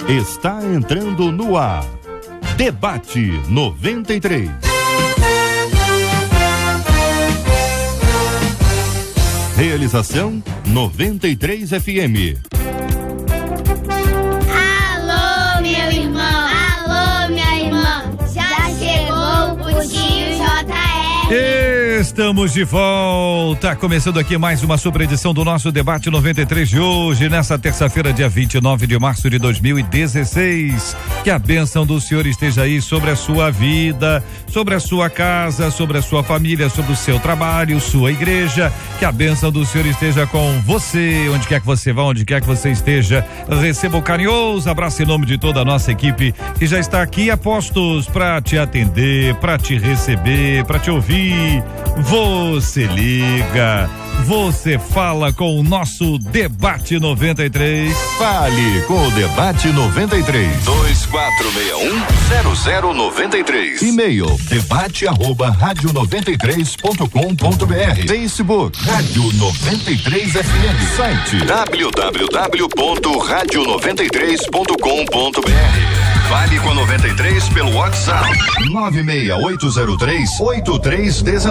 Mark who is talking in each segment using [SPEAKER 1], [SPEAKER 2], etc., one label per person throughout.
[SPEAKER 1] Está entrando no ar. Debate 93. Realização 93 FM.
[SPEAKER 2] Alô, meu irmão. Alô, minha irmã. Já chegou o Putinho JR.
[SPEAKER 3] Estamos de volta, começando aqui mais uma super edição do nosso Debate 93 de hoje, nessa terça-feira, dia 29 de março de 2016. Que a bênção do Senhor esteja aí sobre a sua vida, sobre a sua casa, sobre a sua família, sobre o seu trabalho, sua igreja. Que a bênção do Senhor esteja com você, onde quer que você vá, onde quer que você esteja. Receba um carinhoso abraço em nome de toda a nossa equipe que já está aqui a postos para te atender, para te receber, para te ouvir. Você liga, você fala com o nosso Debate 93.
[SPEAKER 1] Fale com o Debate 93. 2461-0093. E-mail debate@radio93.com.br. Facebook Rádio 93 FM. Site www.radio93.com.br. Fale com a 93 pelo WhatsApp 96803-8319.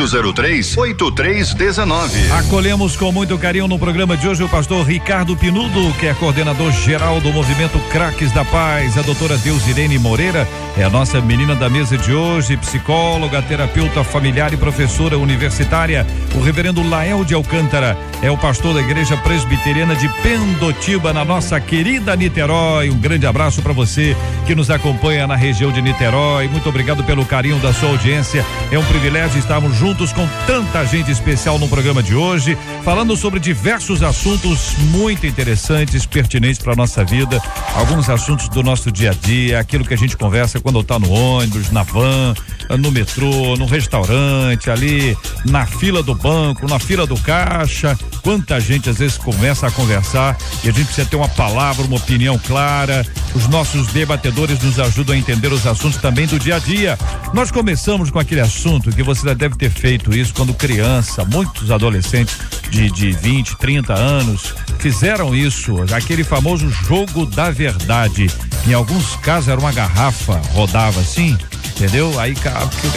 [SPEAKER 1] 96803-8319.
[SPEAKER 3] Acolhemos com muito carinho no programa de hoje o pastor Ricardo Pinudo, que é coordenador geral do movimento Craques da Paz. A doutora Deusirene Moreira é a nossa menina da mesa de hoje, psicóloga, terapeuta familiar e professora universitária. O reverendo Lael de Alcântara é o pastor da igreja presbiteriana de Pendotiba, na nossa querida Niterói. Um grande abraço para você que nos acompanha na região de Niterói. Muito obrigado pelo carinho da sua audiência. É um privilégio estarmos juntos com tanta gente especial no programa de hoje, falando sobre diversos assuntos muito interessantes, pertinentes para nossa vida. Alguns assuntos do nosso dia a dia, aquilo que a gente conversa quando está no ônibus, na van, no metrô, no restaurante, ali na fila do banco, na fila do caixa. Quanta gente às vezes começa a conversar e a gente precisa ter uma palavra, uma opinião clara. Os nossos debatedores nos ajudam a entender os assuntos também do dia a dia. Nós começamos com aquele assunto que você já deve ter feito isso quando criança. Muitos adolescentes de 20, 30 anos fizeram isso, aquele famoso jogo da verdade. Em alguns casos era uma garrafa, rodava assim, entendeu? Aí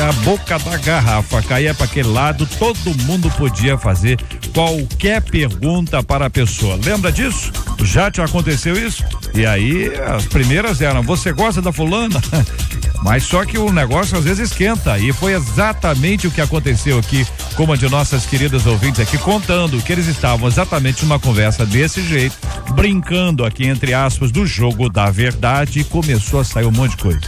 [SPEAKER 3] a boca da garrafa caía para aquele lado, todo mundo podia fazer qualquer pergunta para a pessoa. Lembra disso? Já te aconteceu isso? E aí as primeiras eram: você gosta da fulana? Mas só que o negócio às vezes esquenta, e foi exatamente o que aconteceu aqui com uma de nossas queridas ouvintes aqui, contando que eles estavam exatamente numa conversa desse jeito, brincando aqui entre aspas do jogo da verdade, e começou a sair um monte de coisa.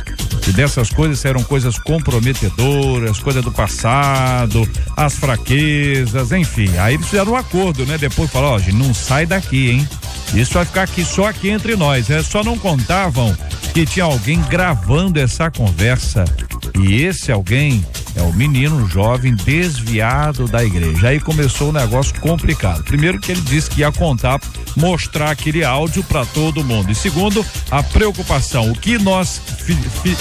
[SPEAKER 3] E dessas coisas eram coisas comprometedoras, coisa do passado, as fraquezas, enfim. Aí eles fizeram um acordo, né? Depois falaram: ó, gente, não sai daqui, hein? Isso vai ficar aqui, só aqui entre nós. Só não contavam que tinha alguém gravando essa conversa. E esse alguém é o menino jovem desviado da igreja. Aí começou um negócio complicado. Primeiro, que ele disse que ia contar, mostrar aquele áudio para todo mundo. E segundo, a preocupação: o que nós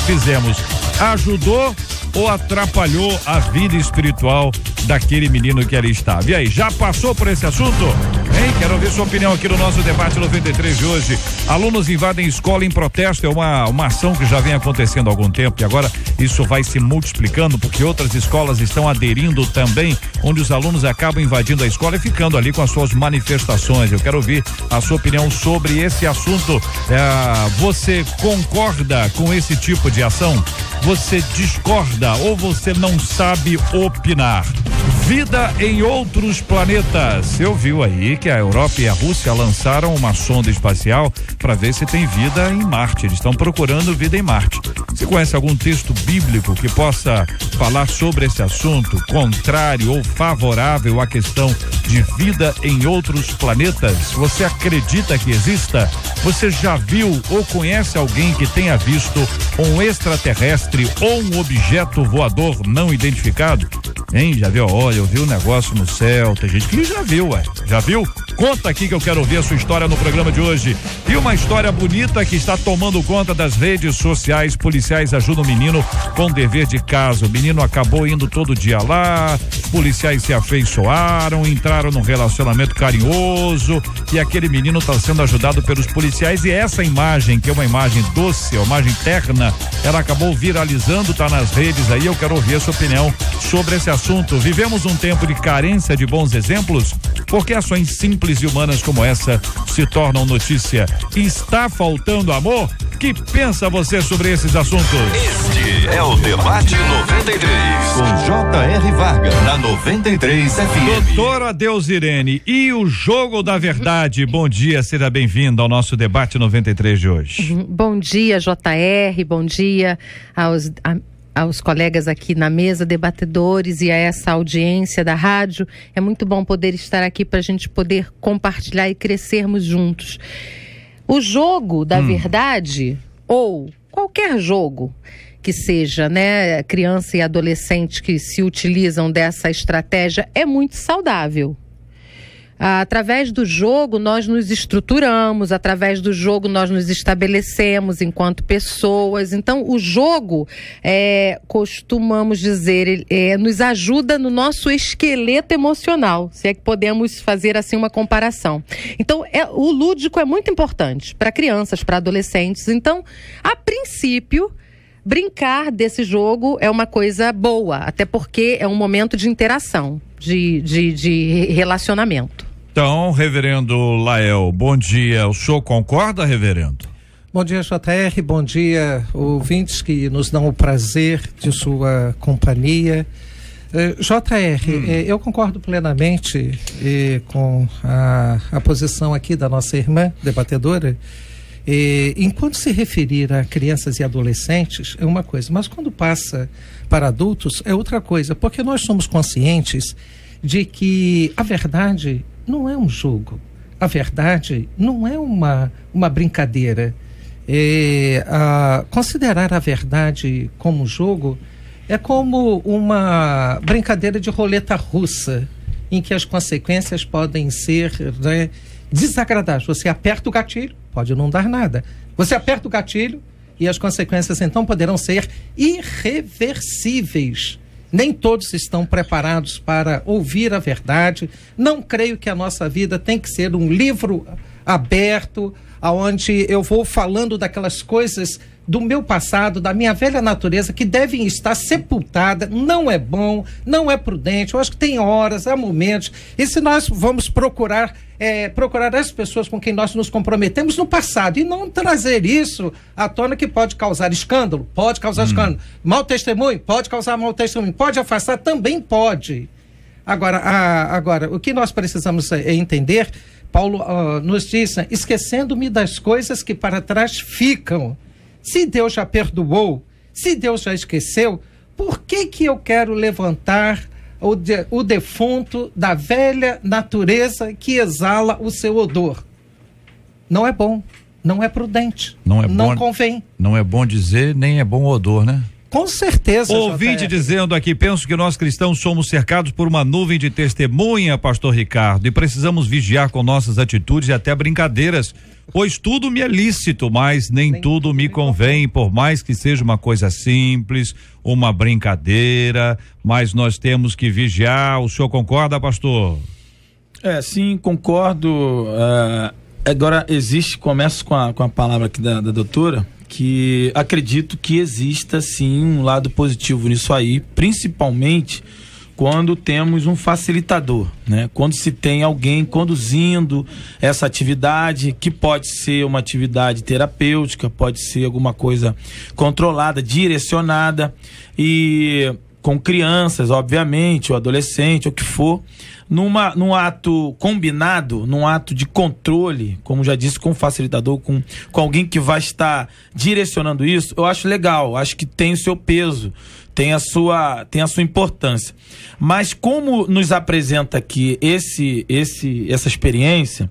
[SPEAKER 3] fizemos ajudou ou atrapalhou a vida espiritual daquele menino que ali estava? E aí, já passou por esse assunto? Hein? Quero ouvir sua opinião aqui no nosso Debate 93 de hoje. Alunos invadem escola em protesto. É uma ação que já vem acontecendo há algum tempo, e agora isso vai se multiplicando, porque outras escolas estão aderindo também, onde os alunos acabam invadindo a escola e ficando ali com as suas manifestações. Eu quero ouvir a sua opinião sobre esse assunto. Você concorda com esse tipo de ação? Você discorda ou você não sabe opinar? Vida em outros planetas. Você ouviu aí que a Europa e a Rússia lançaram uma sonda espacial para ver se tem vida em Marte. Eles estão procurando vida em Marte. Você conhece algum texto bíblico que possa falar sobre esse assunto, contrário ou favorável à questão de vida em outros planetas? Você acredita que exista? Você já viu ou conhece alguém que tenha visto um extraterrestre ou um objeto voador não identificado? Hein? Já viu? Olha, eu vi um negócio no céu. Tem gente que já viu, ué. Já viu? Conta aqui que eu quero ouvir a sua história no programa de hoje. E uma história bonita que está tomando conta das redes sociais. Policiais ajudam o menino com dever de casa. O menino acabou indo todo dia lá, policiais se afeiçoaram, entraram num relacionamento carinhoso e aquele menino está sendo ajudado pelos policiais. E essa imagem, que é uma imagem doce, uma imagem terna, ela acabou viralizando, tá nas redes aí. Eu quero ouvir a sua opinião sobre esse assunto. Vivemos um tempo de carência de bons exemplos, porque ações simples e humanas como essa se tornam notícia. Está faltando amor? Que pensa você sobre esses assuntos?
[SPEAKER 1] Este é o Debate 93, com J.R. Vargas, na 93 FM.
[SPEAKER 3] Doutora Deusirene, e o jogo da verdade? Bom dia, seja bem-vindo ao nosso Debate 93 de hoje.
[SPEAKER 4] Bom dia, J.R., bom dia aos colegas aqui na mesa, debatedores, e a essa audiência da rádio. É muito bom poder estar aqui para a gente poder compartilhar e crescermos juntos. O jogo da verdade, ou qualquer jogo que seja, né, criança e adolescente que se utilizam dessa estratégia, é muito saudável. Através do jogo nós nos estruturamos, através do jogo nós nos estabelecemos enquanto pessoas. Então o jogo, costumamos dizer, nos ajuda no nosso esqueleto emocional, se é que podemos fazer assim uma comparação. Então o lúdico é muito importante para crianças, para adolescentes. Então, a princípio, brincar desse jogo é uma coisa boa, até porque é um momento de interação, de relacionamento.
[SPEAKER 3] Então, reverendo Lael, bom dia. O senhor concorda, reverendo?
[SPEAKER 5] Bom dia, JR, bom dia, ouvintes que nos dão o prazer de sua companhia. JR, eu concordo plenamente com a posição aqui da nossa irmã debatedora. Enquanto se referir a crianças e adolescentes é uma coisa, mas quando passa para adultos é outra coisa, porque nós somos conscientes de que a verdade não é um jogo, a verdade não é uma brincadeira. Considerar a verdade como jogo é como uma brincadeira de roleta russa, em que as consequências podem ser, né, desagradáveis. Você aperta o gatilho, pode não dar nada. Você aperta o gatilho e as consequências então poderão ser irreversíveis. Nem todos estão preparados para ouvir a verdade. Não creio que a nossa vida tem que ser um livro aberto, onde eu vou falando daquelas coisas do meu passado, da minha velha natureza, que devem estar sepultadas. Não é bom, não é prudente. Eu acho que tem horas, há momentos. E se nós vamos procurar as pessoas com quem nós nos comprometemos no passado e não trazer isso à tona, que pode causar escândalo, pode causar escândalo. Mau testemunho, pode causar mau testemunho. Pode afastar, também pode. Agora, o que nós precisamos entender, Paulo nos diz, esquecendo-me das coisas que para trás ficam. Se Deus já perdoou, se Deus já esqueceu, por que eu quero levantar o defunto da velha natureza que exala o seu odor? Não é bom, não é prudente, não convém.
[SPEAKER 3] Não é bom dizer, nem é bom odor, né?
[SPEAKER 5] Com certeza.
[SPEAKER 3] Ouvinte dizendo aqui, penso que nós cristãos somos cercados por uma nuvem de testemunha, pastor Ricardo, e precisamos vigiar com nossas atitudes e até brincadeiras, pois tudo me é lícito, mas nem tudo me convém, por mais que seja uma coisa simples, uma brincadeira, mas nós temos que vigiar. O senhor concorda, pastor?
[SPEAKER 6] Sim, concordo. Agora começo com a palavra aqui da doutora, que acredito que exista sim um lado positivo nisso aí, principalmente quando temos um facilitador, né? Quando se tem alguém conduzindo essa atividade, que pode ser uma atividade terapêutica, pode ser alguma coisa controlada, direcionada, e com crianças, obviamente, ou adolescente, ou o que for, num ato combinado, num ato de controle, como já disse, com o facilitador, com alguém que vai estar direcionando isso, eu acho legal, acho que tem o seu peso, tem a sua importância. Mas como nos apresenta aqui essa experiência,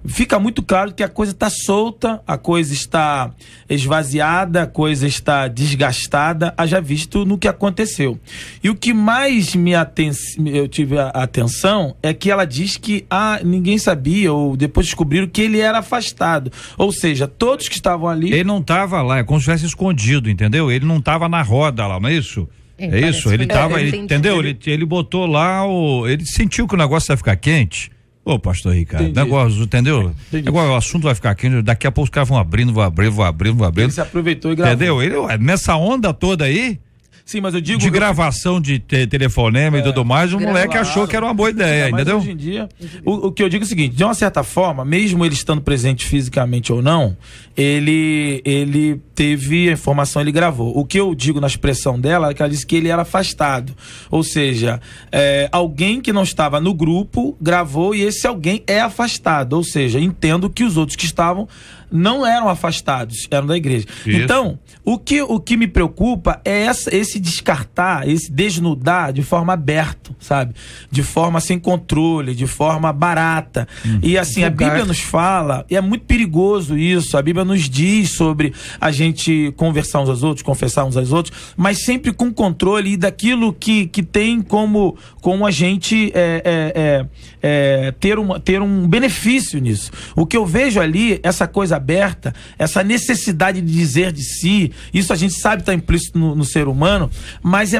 [SPEAKER 6] fica muito claro que a coisa está solta, a coisa está esvaziada, a coisa está desgastada, haja visto no que aconteceu. E o que mais eu tive a atenção situação é que ela diz que ninguém sabia, ou depois descobriram que ele era afastado. Ou seja, todos que estavam ali...
[SPEAKER 3] Ele não estava lá, é como se estivesse escondido, entendeu? Ele não estava na roda lá, não é isso? É isso, ele estava, entendeu? Ele botou lá, ele sentiu que o negócio vai ficar quente. Ô, pastor Ricardo, negócio, entendeu? Agora o assunto vai ficar quente, daqui a pouco os caras vão abrindo.
[SPEAKER 6] Ele se aproveitou e gravou.
[SPEAKER 3] Entendeu? Nessa onda toda aí,
[SPEAKER 6] sim, mas eu digo
[SPEAKER 3] de gravação de telefonema e tudo mais, o moleque achou que era uma boa ideia, entendeu?
[SPEAKER 6] Hoje em dia, o que eu digo é o seguinte, de uma certa forma, mesmo ele estando presente fisicamente ou não, ele teve a informação, ele gravou. O que eu digo na expressão dela é que ela disse que ele era afastado. Ou seja, alguém que não estava no grupo gravou e esse alguém é afastado. Ou seja, entendo que os outros que estavam não eram afastados, eram da igreja. Isso. Então, o que me preocupa é esse descartar, esse desnudar de forma aberta, sabe? De forma sem controle, de forma barata. E assim, a Bíblia nos fala, e é muito perigoso isso, a Bíblia nos diz sobre a gente conversar uns aos outros, confessar uns aos outros, mas sempre com controle daquilo que tem como a gente ter um benefício nisso. O que eu vejo ali, essa coisa aberta, essa necessidade de dizer de si, isso a gente sabe está implícito no ser humano, mas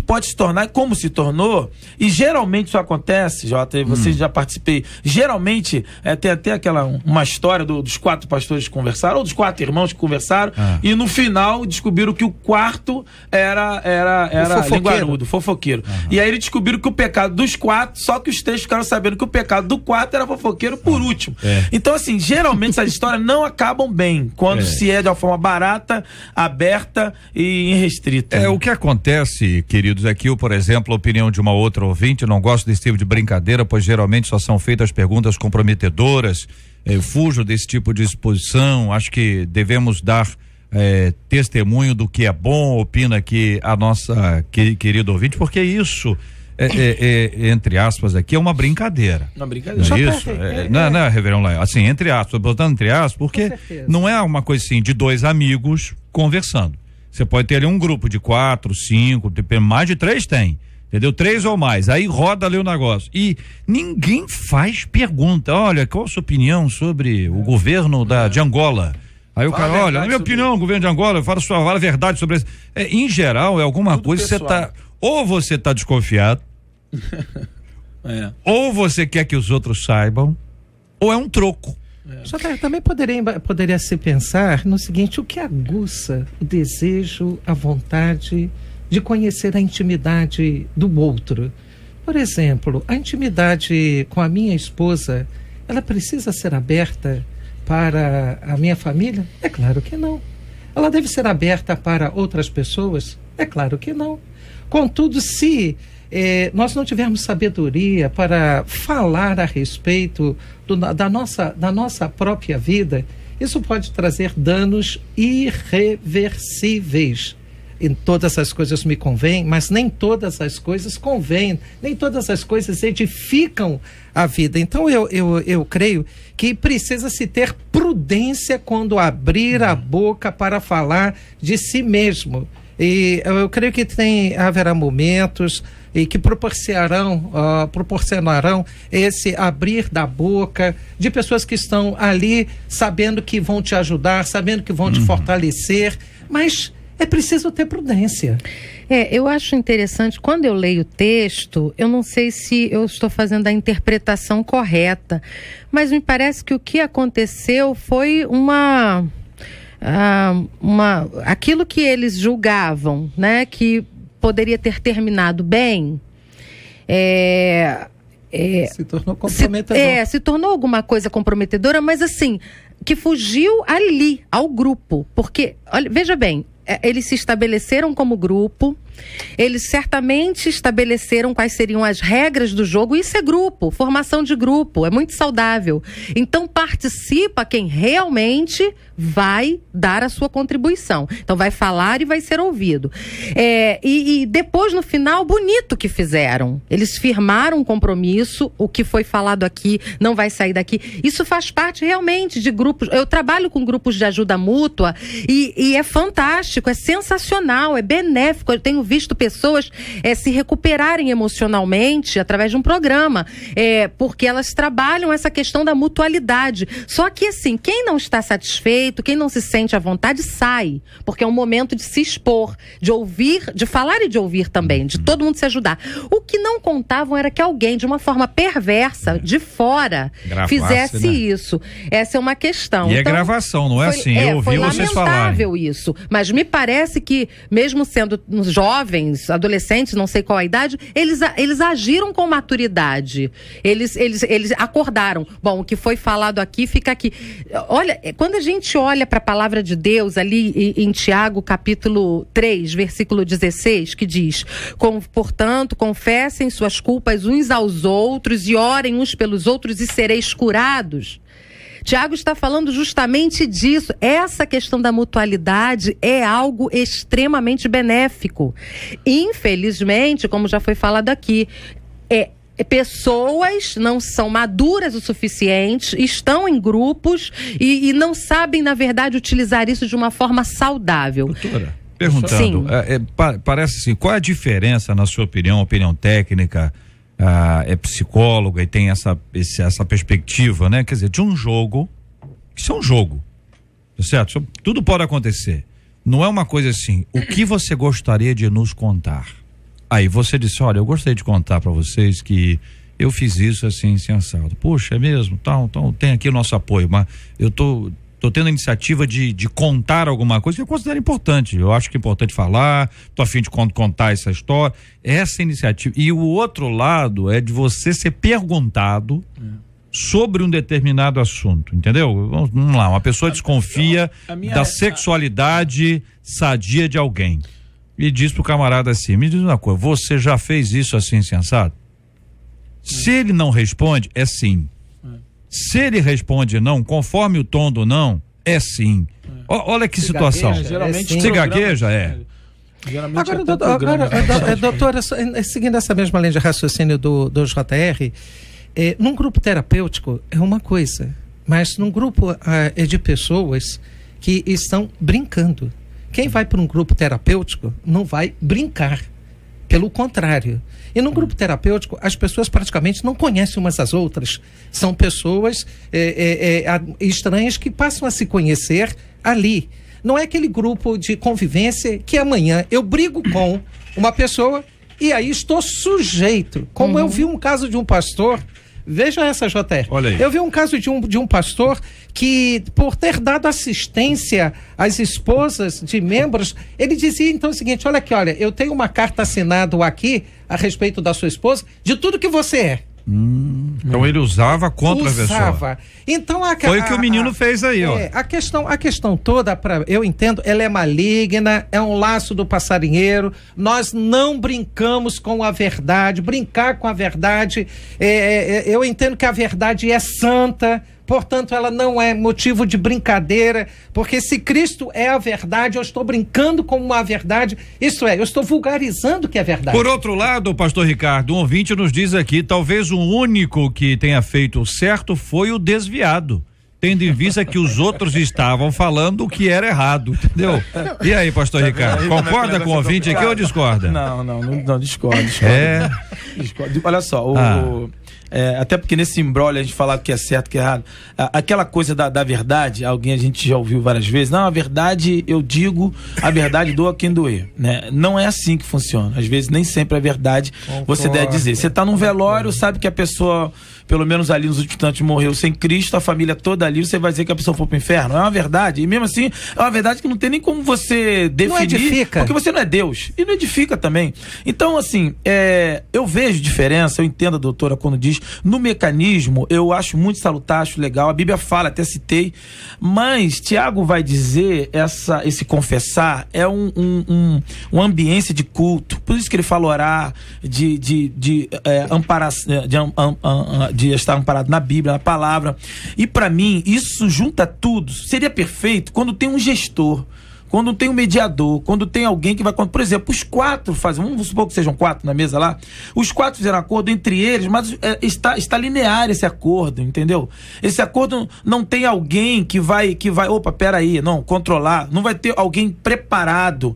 [SPEAKER 6] pode se tornar, como se tornou, e geralmente isso acontece, Jota, e você já participei, geralmente tem até uma história dos 4 pastores que conversaram, ou dos 4 irmãos que conversaram, e no final descobriram que o quarto era linguarudo, fofoqueiro. E aí eles descobriram que o pecado dos 4, só que os 3 ficaram sabendo que o pecado do 4 era fofoqueiro por último. Então assim, geralmente essas histórias não acabam bem, quando se é de uma forma barata, aberta e irrestrita.
[SPEAKER 3] O que acontece, queridos, é que eu, por exemplo, a opinião de uma outra ouvinte, não gosto desse tipo de brincadeira, pois geralmente só são feitas perguntas comprometedoras, eu fujo desse tipo de exposição, acho que devemos dar testemunho do que é bom, opina aqui a nossa querida ouvinte, porque isso... entre aspas aqui, é uma brincadeira.
[SPEAKER 6] Uma brincadeira.
[SPEAKER 3] Isso, não, reverendo Lael, assim, entre aspas, botando entre aspas, porque não é uma coisa assim de 2 amigos conversando. Você pode ter ali um grupo de 4, 5, mais de 3 tem, entendeu? 3 ou mais, aí roda ali o negócio e ninguém faz pergunta, olha, qual a sua opinião sobre o governo de Angola? Aí o cara, olha, na minha opinião, o governo de Angola, fala a verdade sobre isso. Em geral, é alguma coisa que você tá, ou você tá desconfiado, ou você quer que os outros saibam, ou é um troco.
[SPEAKER 5] Também poderia se pensar no seguinte: o que aguça o desejo, a vontade de conhecer a intimidade do outro? Por exemplo, a intimidade com a minha esposa, ela precisa ser aberta para a minha família? É claro que não. Ela deve ser aberta para outras pessoas? É claro que não. Contudo, se nós não tivermos sabedoria para falar a respeito da nossa própria vida, isso pode trazer danos irreversíveis. E todas as coisas me convêm, mas nem todas as coisas convêm, nem todas as coisas edificam a vida. Então eu creio que precisa se ter prudência quando abrir a boca para falar de si mesmo. E eu creio que haverá momentos e que proporcionarão esse abrir da boca de pessoas que estão ali sabendo que vão te ajudar, sabendo que vão te fortalecer, mas é preciso ter prudência.
[SPEAKER 4] Eu acho interessante, quando eu leio o texto, eu não sei se eu estou fazendo a interpretação correta, mas me parece que o que aconteceu foi aquilo que eles julgavam, né, que poderia ter terminado bem,
[SPEAKER 5] se tornou comprometedor.
[SPEAKER 4] Se tornou alguma coisa comprometedora, mas assim, que fugiu ali, ao grupo, porque, olha, veja bem, eles se estabeleceram como grupo, eles certamente estabeleceram quais seriam as regras do jogo. Isso é grupo, formação de grupo, é muito saudável. Então participa quem realmente vai dar a sua contribuição. Então vai falar e vai ser ouvido. E depois, no final, bonito que fizeram. Eles firmaram um compromisso, o que foi falado aqui não vai sair daqui. Isso faz parte realmente de grupos. Eu trabalho com grupos de ajuda mútua e é fantástico, é sensacional, é benéfico. Eu tenho visto pessoas se recuperarem emocionalmente através de um programa, porque elas trabalham essa questão da mutualidade. Só que assim, quem não está satisfeito, quem não se sente à vontade, sai, porque é um momento de se expor, de ouvir, de falar e de ouvir também, de todo mundo se ajudar. O que não contavam era que alguém, de uma forma perversa, de fora, fizesse isso. Essa é uma questão.
[SPEAKER 3] E então, gravação, não é assim? Eu ouvi vocês falarem. Foi lamentável isso, mas me parece que, mesmo sendo jovens, adolescentes, não sei qual a idade, eles agiram com maturidade. Eles acordaram. Bom, o que foi falado aqui, fica aqui. Olha, quando a gente olha para a palavra de Deus, ali em Tiago, capítulo 3, versículo 16, que diz: portanto, confessem suas culpas uns aos outros e orem uns pelos outros e sereis curados. Tiago está falando justamente disso. Essa questão da mutualidade é algo extremamente benéfico. Infelizmente, como já foi falado aqui, pessoas não são maduras o suficiente, estão em grupos e não sabem, na verdade, utilizar isso de uma forma saudável. Doutora, perguntando, parece assim, qual é a diferença, na sua opinião técnica, é psicóloga e tem essa perspectiva, né? Quer dizer, de um jogo, isso é um jogo, certo? Tudo pode acontecer. Não é uma coisa assim, o que você gostaria de nos contar? Aí você disse, olha, eu gostaria de contar para vocês que eu fiz isso assim, sensado. Poxa, é mesmo? Então tem aqui o nosso apoio, mas eu tô tendo a iniciativa de contar alguma coisa que eu considero importante. Eu acho que é importante falar, tô a fim de contar essa história, essa iniciativa. E o outro lado é de você ser perguntado sobre um determinado assunto, entendeu? Vamos lá, uma pessoa desconfia da sexualidade sadia de alguém e diz pro camarada assim, me diz uma coisa, você já fez isso assim, sensato? Se ele não responde, é sim. Se ele responde não, conforme o tom do não, é sim. Olha que situação.
[SPEAKER 6] Geralmente
[SPEAKER 3] se gagueja,
[SPEAKER 5] Agora, doutora, seguindo essa mesma linha de raciocínio do JR, num grupo terapêutico é uma coisa, mas num grupo de pessoas que estão brincando. Quem vai para um grupo terapêutico não vai brincar, pelo contrário. E no grupo terapêutico, as pessoas praticamente não conhecem umas às outras. São pessoas estranhas que passam a se conhecer ali. Não é aquele grupo de convivência que amanhã eu brigo com uma pessoa e aí estou sujeito. Como eu vi um caso de um pastor, veja essa, JR.
[SPEAKER 3] Olha aí.
[SPEAKER 5] Eu vi um caso de um pastor que, por ter dado assistência às esposas de membros, ele dizia então o seguinte, olha, eu tenho uma carta assinada aqui a respeito da sua esposa, de tudo que você é.
[SPEAKER 3] Então ele usava contra a pessoa.
[SPEAKER 5] Então
[SPEAKER 3] foi o que o menino fez aí, ó.
[SPEAKER 5] A questão toda, eu entendo, ela é maligna, é um laço do passarinheiro. Nós não brincamos com a verdade. Brincar com a verdade, eu entendo que a verdade é santa. Portanto, ela não é motivo de brincadeira, porque se Cristo é a verdade, eu estou brincando com uma verdade, isso é, eu estou vulgarizando que é verdade.
[SPEAKER 3] Por outro lado, pastor Ricardo, um ouvinte nos diz aqui, talvez o único que tenha feito certo foi o desviado, tendo em vista que os outros estavam falando o que era errado, entendeu? E aí, pastor Ricardo, concorda com o ouvinte aqui ou discorda?
[SPEAKER 6] Não, discordo. Discordo. Olha só, até porque nesse imbróglio a gente falar que é certo, que é errado, aquela coisa da verdade, a gente já ouviu várias vezes, não, a verdade eu digo, a verdade doa quem doer, né? Não é assim que funciona, às vezes nem sempre a verdade você deve dizer, você tá num velório, sabe que a pessoa, pelo menos ali nos últimos instantes, morreu sem Cristo, a família toda ali, você vai dizer que a pessoa foi pro inferno, é uma verdade, e mesmo assim, é uma verdade que não tem nem como você definir, não edifica, porque você não é Deus, e não edifica também. Então, assim, eu vejo diferença, eu entendo a doutora quando diz, no mecanismo, eu acho muito salutar, acho legal, a Bíblia fala, até citei, mas Tiago vai dizer, esse confessar é um ambiente de culto, por isso que ele fala orar, de estar amparado na Bíblia, na palavra, e para mim, isso junta tudo, seria perfeito quando tem um gestor, quando tem um mediador, quando tem alguém que vai... Por exemplo, os 4 fazem, vamos supor que sejam 4 na mesa lá, os 4 fizeram acordo entre eles, mas está linear esse acordo, entendeu? Esse acordo não tem alguém que vai, opa, peraí, não, controlar, não vai ter alguém preparado,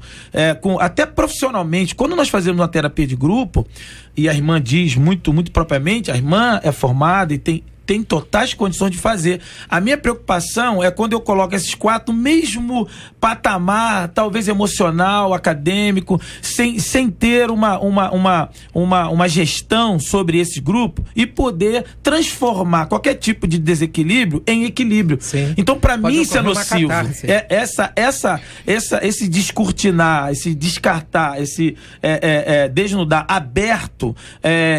[SPEAKER 6] até profissionalmente. Quando nós fazemos uma terapia de grupo, e a irmã diz muito, muito propriamente, a irmã é formada e tem totais condições de fazer. A minha preocupação é quando eu coloco esses 4 no mesmo patamar, talvez emocional, acadêmico, sem ter uma gestão sobre esse grupo e poder transformar qualquer tipo de desequilíbrio em equilíbrio. Sim. Então, para mim, isso é nocivo. Esse descortinar, esse descartar, esse desnudar aberto,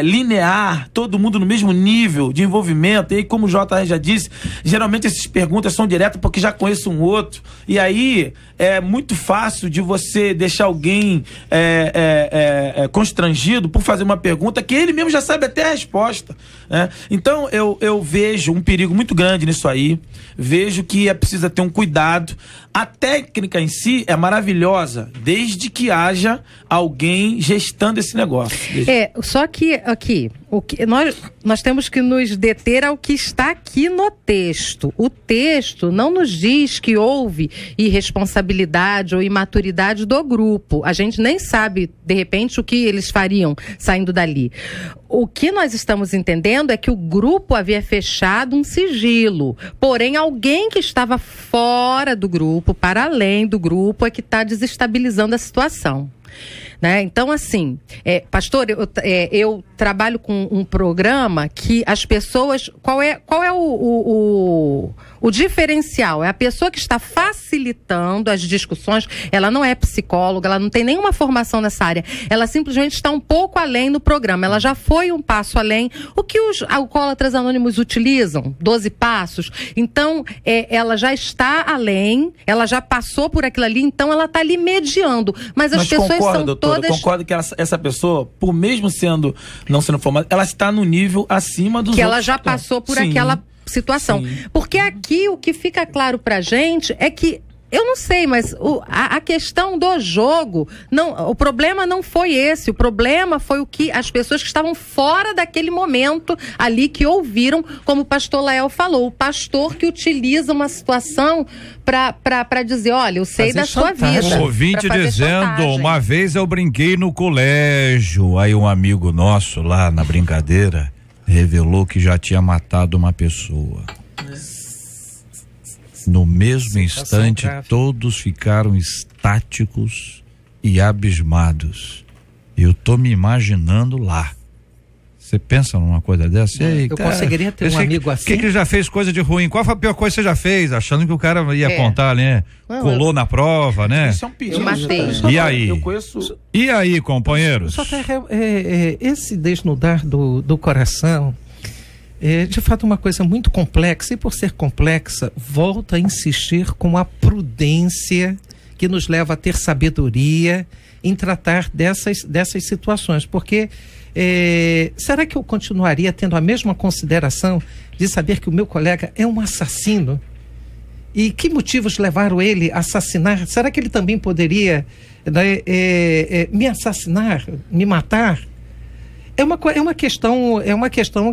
[SPEAKER 6] linear, todo mundo no mesmo nível de envolvimento. E aí, como o JR já disse, geralmente essas perguntas são diretas porque já conheço um outro. E aí é muito fácil de você deixar alguém constrangido por fazer uma pergunta que ele mesmo já sabe até a resposta, né? Então eu vejo um perigo muito grande nisso aí. Vejo que é preciso ter um cuidado. A técnica em si é maravilhosa, desde que haja alguém gestando esse negócio.
[SPEAKER 4] Só que aqui, nós temos que nos deter ao que está aqui no texto. O texto não nos diz que houve irresponsabilidade ou imaturidade do grupo. A gente nem sabe, de repente, o que eles fariam saindo dali. O que nós estamos entendendo é que o grupo havia fechado um sigilo. Porém, alguém que estava fora do grupo, para além do grupo, é que está desestabilizando a situação. Né? Então, assim, pastor, eu trabalho com um programa que as pessoas... Qual é o diferencial? É a pessoa que está facilitando as discussões. Ela não é psicóloga, ela não tem nenhuma formação nessa área. Ela simplesmente está um pouco além no programa. Ela já foi um passo além. O que os alcoólatras anônimos utilizam? 12 passos. Então, ela já está além, ela já passou por aquilo ali, então ela está ali mediando. Mas as pessoas são todas...
[SPEAKER 6] Eu concordo que essa pessoa, por mesmo não sendo formada, ela está no nível acima dos outros.
[SPEAKER 4] Que ela já passou por aquela situação. Sim. Porque aqui o que fica claro pra gente é que, eu não sei, mas a questão do jogo, o problema não foi esse, o problema foi o que as pessoas que estavam fora daquele momento ali, que ouviram, como o pastor Lael falou, o pastor que utiliza uma situação para dizer, olha, eu sei da sua vida.
[SPEAKER 3] O ouvinte dizendo, uma vez eu brinquei no colégio, aí um amigo nosso lá na brincadeira revelou que já tinha matado uma pessoa. No mesmo instante, todos ficaram estáticos e abismados. Eu tô me imaginando lá. Você pensa numa coisa dessa? E aí,
[SPEAKER 5] eu conseguiria ter um amigo assim?
[SPEAKER 3] O que já fez coisa de ruim? Qual foi a pior coisa que você já fez? Achando que o cara ia contar, né? Colou na prova, né?
[SPEAKER 6] Isso é um perigo.
[SPEAKER 4] Eu matei.
[SPEAKER 3] E aí?
[SPEAKER 6] Eu conheço...
[SPEAKER 3] E aí, companheiros?
[SPEAKER 5] Só que esse desnudar do coração é de fato uma coisa muito complexa, e por ser complexa, volta a insistir com a prudência que nos leva a ter sabedoria em tratar dessas situações, porque será que eu continuaria tendo a mesma consideração de saber que o meu colega é um assassino? E que motivos levaram ele a assassinar? Será que ele também poderia me assassinar, me matar? É uma questão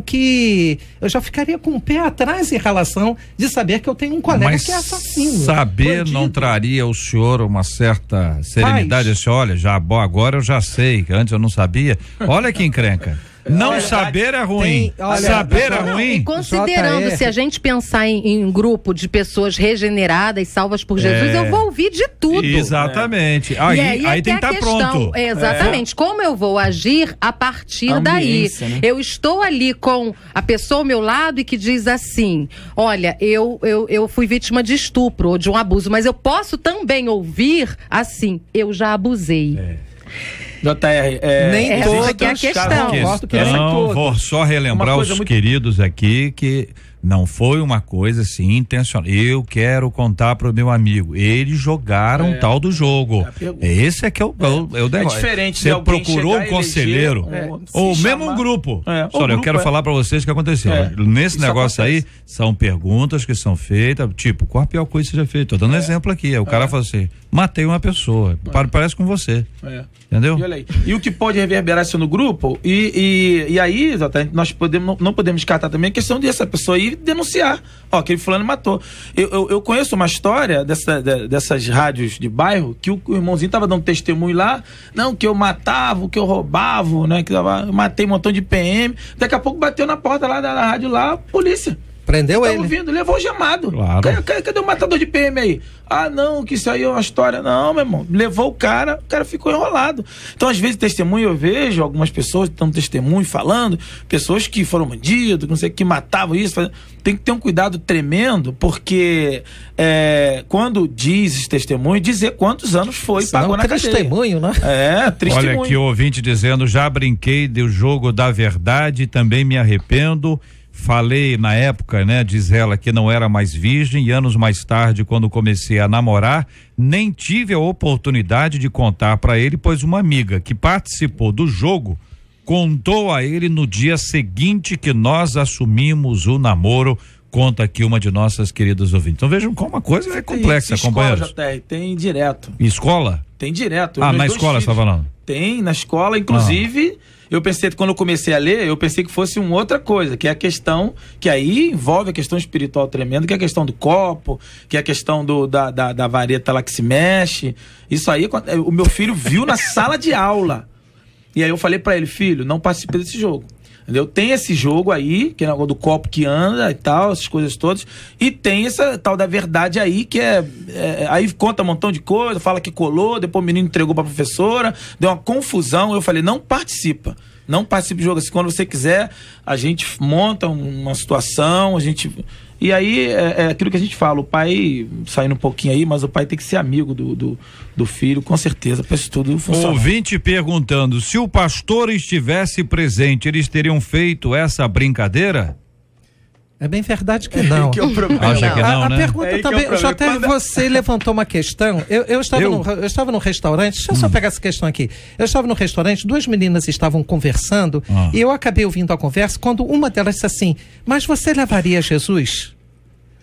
[SPEAKER 5] que eu já ficaria com o pé atrás em relação de saber que eu tenho um colega que é assassino.
[SPEAKER 3] Saber
[SPEAKER 5] bandido.
[SPEAKER 3] Não traria ao senhor uma certa serenidade? Assim, olha, agora eu já sei, que antes eu não sabia. Olha que encrenca. Não saber é ruim. Saber é ruim.
[SPEAKER 4] E considerando, se a gente pensar em grupo de pessoas regeneradas, salvas por Jesus, eu vou ouvir de tudo.
[SPEAKER 3] Exatamente. Aí tem que estar pronto.
[SPEAKER 4] Exatamente. Como eu vou agir a partir daí? Né? Eu estou ali com a pessoa ao meu lado e que diz assim, olha, eu fui vítima de estupro ou de um abuso, mas eu posso também ouvir assim, eu já abusei.
[SPEAKER 6] JR,
[SPEAKER 4] nem todos
[SPEAKER 3] vou só relembrar os queridos aqui que Não foi uma coisa assim intencional. Eu quero contar pro meu amigo. Eles jogaram tal do jogo. Esse é que é o negócio.
[SPEAKER 6] É diferente.
[SPEAKER 3] Você procurou um conselheiro ou mesmo um grupo. Olha, eu quero falar pra vocês o que aconteceu. Nesse negócio aí, são perguntas que são feitas, tipo, qual a pior coisa que você já fez? Tô dando exemplo aqui. Aí o cara fala assim, matei uma pessoa. Parece com você. Entendeu?
[SPEAKER 6] E o que pode reverberar isso no grupo, e aí, nós não podemos descartar também a questão dessa pessoa ir denunciar. Aquele fulano matou. Eu conheço uma história dessas rádios de bairro, que o irmãozinho tava dando testemunho lá, não, que eu matava, que eu roubava, né, que eu matei um montão de PM. Daqui a pouco bateu na porta lá da rádio lá, polícia.
[SPEAKER 5] Prendeu ele.
[SPEAKER 6] Ouvindo, levou o gemado.
[SPEAKER 3] Claro.
[SPEAKER 6] Cadê o matador de PM aí? Ah, não, que isso aí é uma história. Não, meu irmão. Levou o cara ficou enrolado. Então, às vezes, testemunho, eu vejo algumas pessoas dando testemunho, falando, pessoas que foram bandidos, não sei, que matavam isso. Tem que ter um cuidado tremendo, porque quando diz esse testemunho, dizer quantos anos foi, pagou na cadeia.
[SPEAKER 5] Testemunho, né?
[SPEAKER 3] Olha aqui o ouvinte dizendo, já brinquei do jogo da verdade, também me arrependo. Falei na época, né, diz ela, que não era mais virgem, e anos mais tarde, quando comecei a namorar, nem tive a oportunidade de contar para ele, pois uma amiga que participou do jogo contou a ele no dia seguinte que nós assumimos o namoro. Conta aqui uma de nossas queridas ouvintes. Então vejam como a coisa é complexa, companheiros.
[SPEAKER 6] Escola, tem direto.
[SPEAKER 3] Escola?
[SPEAKER 6] Tem direto.
[SPEAKER 3] Na escola você tá falando?
[SPEAKER 6] Tem, na escola, inclusive... Eu pensei, quando eu comecei a ler, eu pensei que fosse uma outra coisa, que é a questão, que aí envolve a questão espiritual tremenda, que é a questão do copo, que é a questão da vareta lá que se mexe. Isso aí, o meu filho viu na sala de aula. E aí eu falei pra ele, filho, não participe desse jogo. Entendeu? Tem esse jogo aí, que é o negócio do copo que anda e tal, essas coisas todas, e tem essa tal da verdade aí, que aí conta um montão de coisa, fala que colou, depois o menino entregou pra professora, deu uma confusão. Eu falei, não participa do jogo. Assim, quando você quiser, a gente monta uma situação, e aí é aquilo que a gente fala, o pai, saindo um pouquinho aí, mas o pai tem que ser amigo do filho, com certeza, para isso tudo funcionar.
[SPEAKER 3] Ouvinte perguntando, se o pastor estivesse presente, eles teriam feito essa brincadeira?
[SPEAKER 5] É bem verdade que não.
[SPEAKER 3] Que é o problema. Acha que não, né?
[SPEAKER 5] A pergunta também, você levantou uma questão. Eu estava num restaurante, deixa eu só pegar essa questão aqui. Eu estava num restaurante, duas meninas estavam conversando e eu acabei ouvindo a conversa quando uma delas disse assim, mas você levaria Jesus?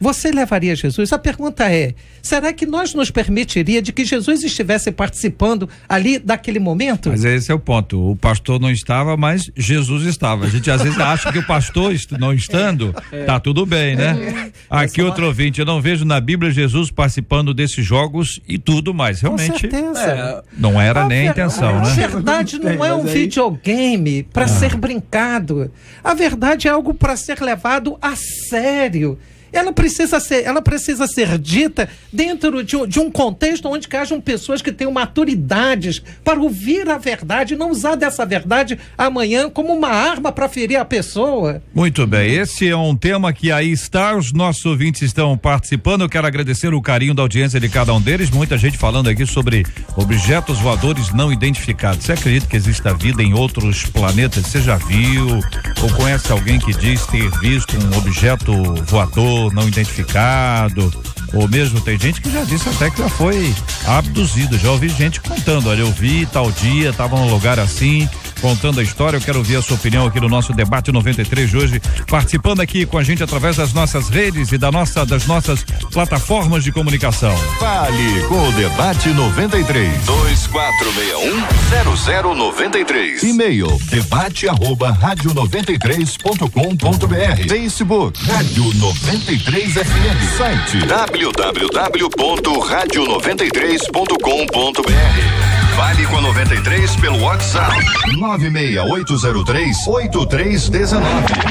[SPEAKER 5] Você levaria Jesus? A pergunta é, será que nós nos permitiria de que Jesus estivesse participando ali daquele momento?
[SPEAKER 3] Mas esse é o ponto, o pastor não estava, mas Jesus estava. A gente às vezes acha que o pastor não estando, tá tudo bem, né? Aqui outro ouvinte, eu não vejo na Bíblia Jesus participando desses jogos e tudo mais. Realmente,
[SPEAKER 5] com certeza.
[SPEAKER 3] Não era nem a intenção, né?
[SPEAKER 5] A verdade não é um videogame para ser brincado. A verdade é algo para ser levado a sério. Ela precisa ser dita dentro de um contexto onde hajam pessoas que tenham maturidades para ouvir a verdade e não usar dessa verdade amanhã como uma arma para ferir a pessoa.
[SPEAKER 3] Muito bem, esse é um tema que aí está, os nossos ouvintes estão participando. Eu quero agradecer o carinho da audiência de cada um deles, muita gente falando aqui sobre objetos voadores não identificados. Você acredita que exista vida em outros planetas? Você já viu ou conhece alguém que diz ter visto um objeto voador não identificado, ou mesmo tem gente que já disse até que já foi abduzido. Já ouvi gente contando, olha, eu vi tal dia, tava num lugar assim, contando a história. Eu quero ouvir a sua opinião aqui no nosso debate 93 de hoje, participando aqui com a gente através das nossas redes e das nossas plataformas de comunicação.
[SPEAKER 1] Fale com o debate 93 2461-0093. E-mail debate@radio93.com.br. Facebook Rádio 93 FM. Site www.radio93.com.br. Fale com a 93 pelo WhatsApp 96803-8319.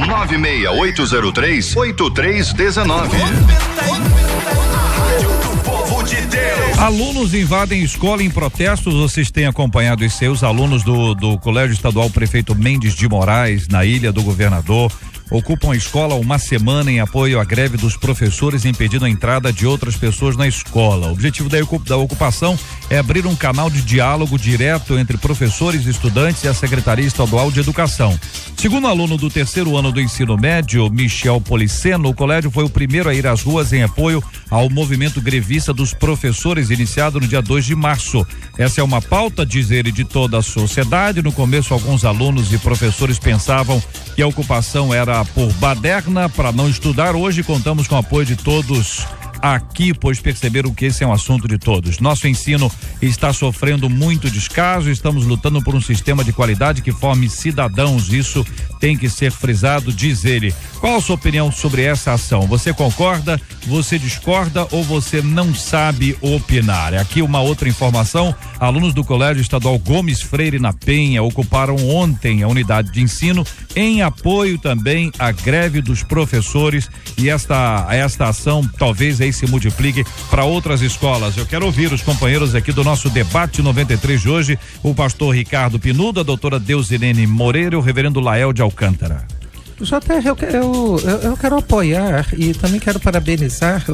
[SPEAKER 1] 96803-8319.
[SPEAKER 3] Alunos invadem escola em protestos. Vocês têm acompanhado isso aí? Os alunos do Colégio Estadual Prefeito Mendes de Moraes, na Ilha do Governador, ocupam a escola uma semana em apoio à greve dos professores, impedindo a entrada de outras pessoas na escola. O objetivo da ocupação é abrir um canal de diálogo direto entre professores, estudantes e a Secretaria Estadual de Educação. Segundo aluno do 3º ano do ensino médio, Michel Policeno, o colégio foi o primeiro a ir às ruas em apoio ao movimento grevista dos professores, iniciado no dia 2 de março. Essa é uma pauta, diz ele, de toda a sociedade. No começo, alguns alunos e professores pensavam que a ocupação era por baderna para não estudar. Hoje contamos com o apoio de todos aqui, pois perceberam que esse é um assunto de todos. Nosso ensino está sofrendo muito descaso, estamos lutando por um sistema de qualidade que forme cidadãos, isso tem que ser frisado, diz ele. Qual a sua opinião sobre essa ação? Você concorda, você discorda ou você não sabe opinar? Aqui uma outra informação, alunos do Colégio Estadual Gomes Freire na Penha ocuparam ontem a unidade de ensino em apoio também à greve dos professores, e esta ação talvez aí se multiplique para outras escolas. Eu quero ouvir os companheiros aqui do nosso debate 93 de hoje, o pastor Ricardo Pinudo, a doutora Deusirene Moreira e o reverendo Lael de Alcântara.
[SPEAKER 5] JR, eu quero apoiar e também quero parabenizar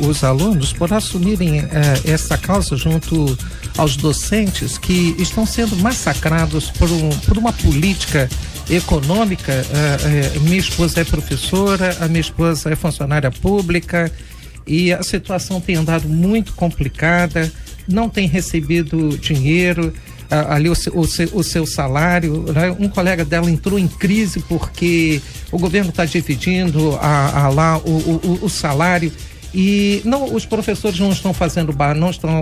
[SPEAKER 5] os alunos por assumirem essa causa junto aos docentes que estão sendo massacrados por uma política econômica. Minha esposa é professora, a minha esposa é funcionária pública e a situação tem andado muito complicada, não tem recebido dinheiro, ali o seu salário, né? Um colega dela entrou em crise porque o governo está dividindo lá o salário e os professores não estão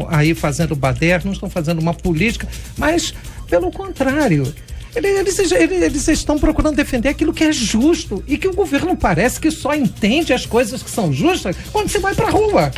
[SPEAKER 5] aí fazendo baderna, não estão fazendo uma política, mas pelo contrário, eles estão procurando defender aquilo que é justo e que o governo parece que só entende as coisas que são justas quando você vai para a rua.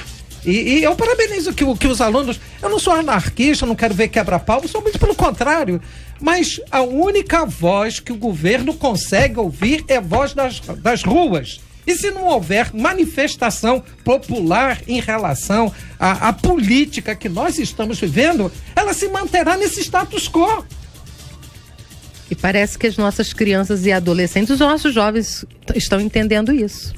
[SPEAKER 5] E eu parabenizo que os alunos, eu não sou anarquista, não quero ver quebra-pau, sou muito pelo contrário, mas a única voz que o governo consegue ouvir é a voz das ruas. E se não houver manifestação popular em relação à política que nós estamos vivendo, ela se manterá nesse status quo.
[SPEAKER 4] E parece que as nossas crianças e adolescentes, os nossos jovens estão entendendo isso.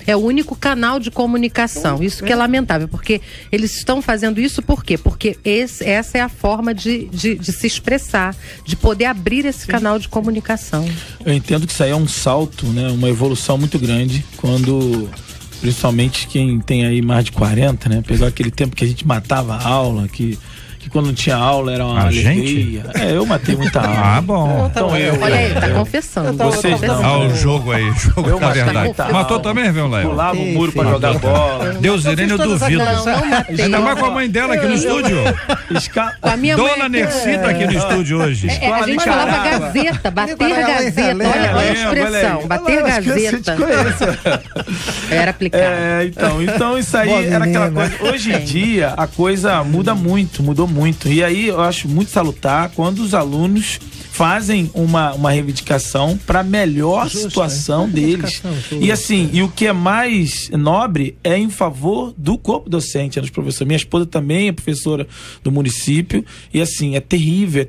[SPEAKER 4] É o único canal de comunicação, isso que é lamentável, porque eles estão fazendo isso por quê? Porque essa é a forma de se expressar, de poder abrir esse canal de comunicação.
[SPEAKER 6] Eu entendo que isso aí é um salto, né? Uma evolução muito grande, quando, principalmente quem tem aí mais de 40, né? Pegou aquele tempo que a gente matava a aula, que quando não tinha aula era uma alegria. Eu matei muita aula.
[SPEAKER 3] Bom.
[SPEAKER 6] Então
[SPEAKER 4] olha aí, tá confessando.
[SPEAKER 6] Vocês não.
[SPEAKER 3] O jogo aí, jogo na verdade. Matou também, viu, Léo?
[SPEAKER 6] Pulava o muro pra jogar bola.
[SPEAKER 3] Deusirene, eu duvido. Ainda mais com a mãe dela aqui no estúdio.
[SPEAKER 4] Com a minha
[SPEAKER 3] Dona Nercy tá aqui no estúdio hoje.
[SPEAKER 4] A gente falava gazeta, bater gazeta. Olha a expressão, bater gazeta. Era aplicado.
[SPEAKER 6] Então isso aí era aquela coisa. Hoje em dia a coisa mudou muito. E aí eu acho muito salutar quando os alunos fazem uma reivindicação para melhor situação deles. E assim, e o que é mais nobre é em favor do corpo docente, dos professores. Minha esposa também é professora do município e assim, é terrível.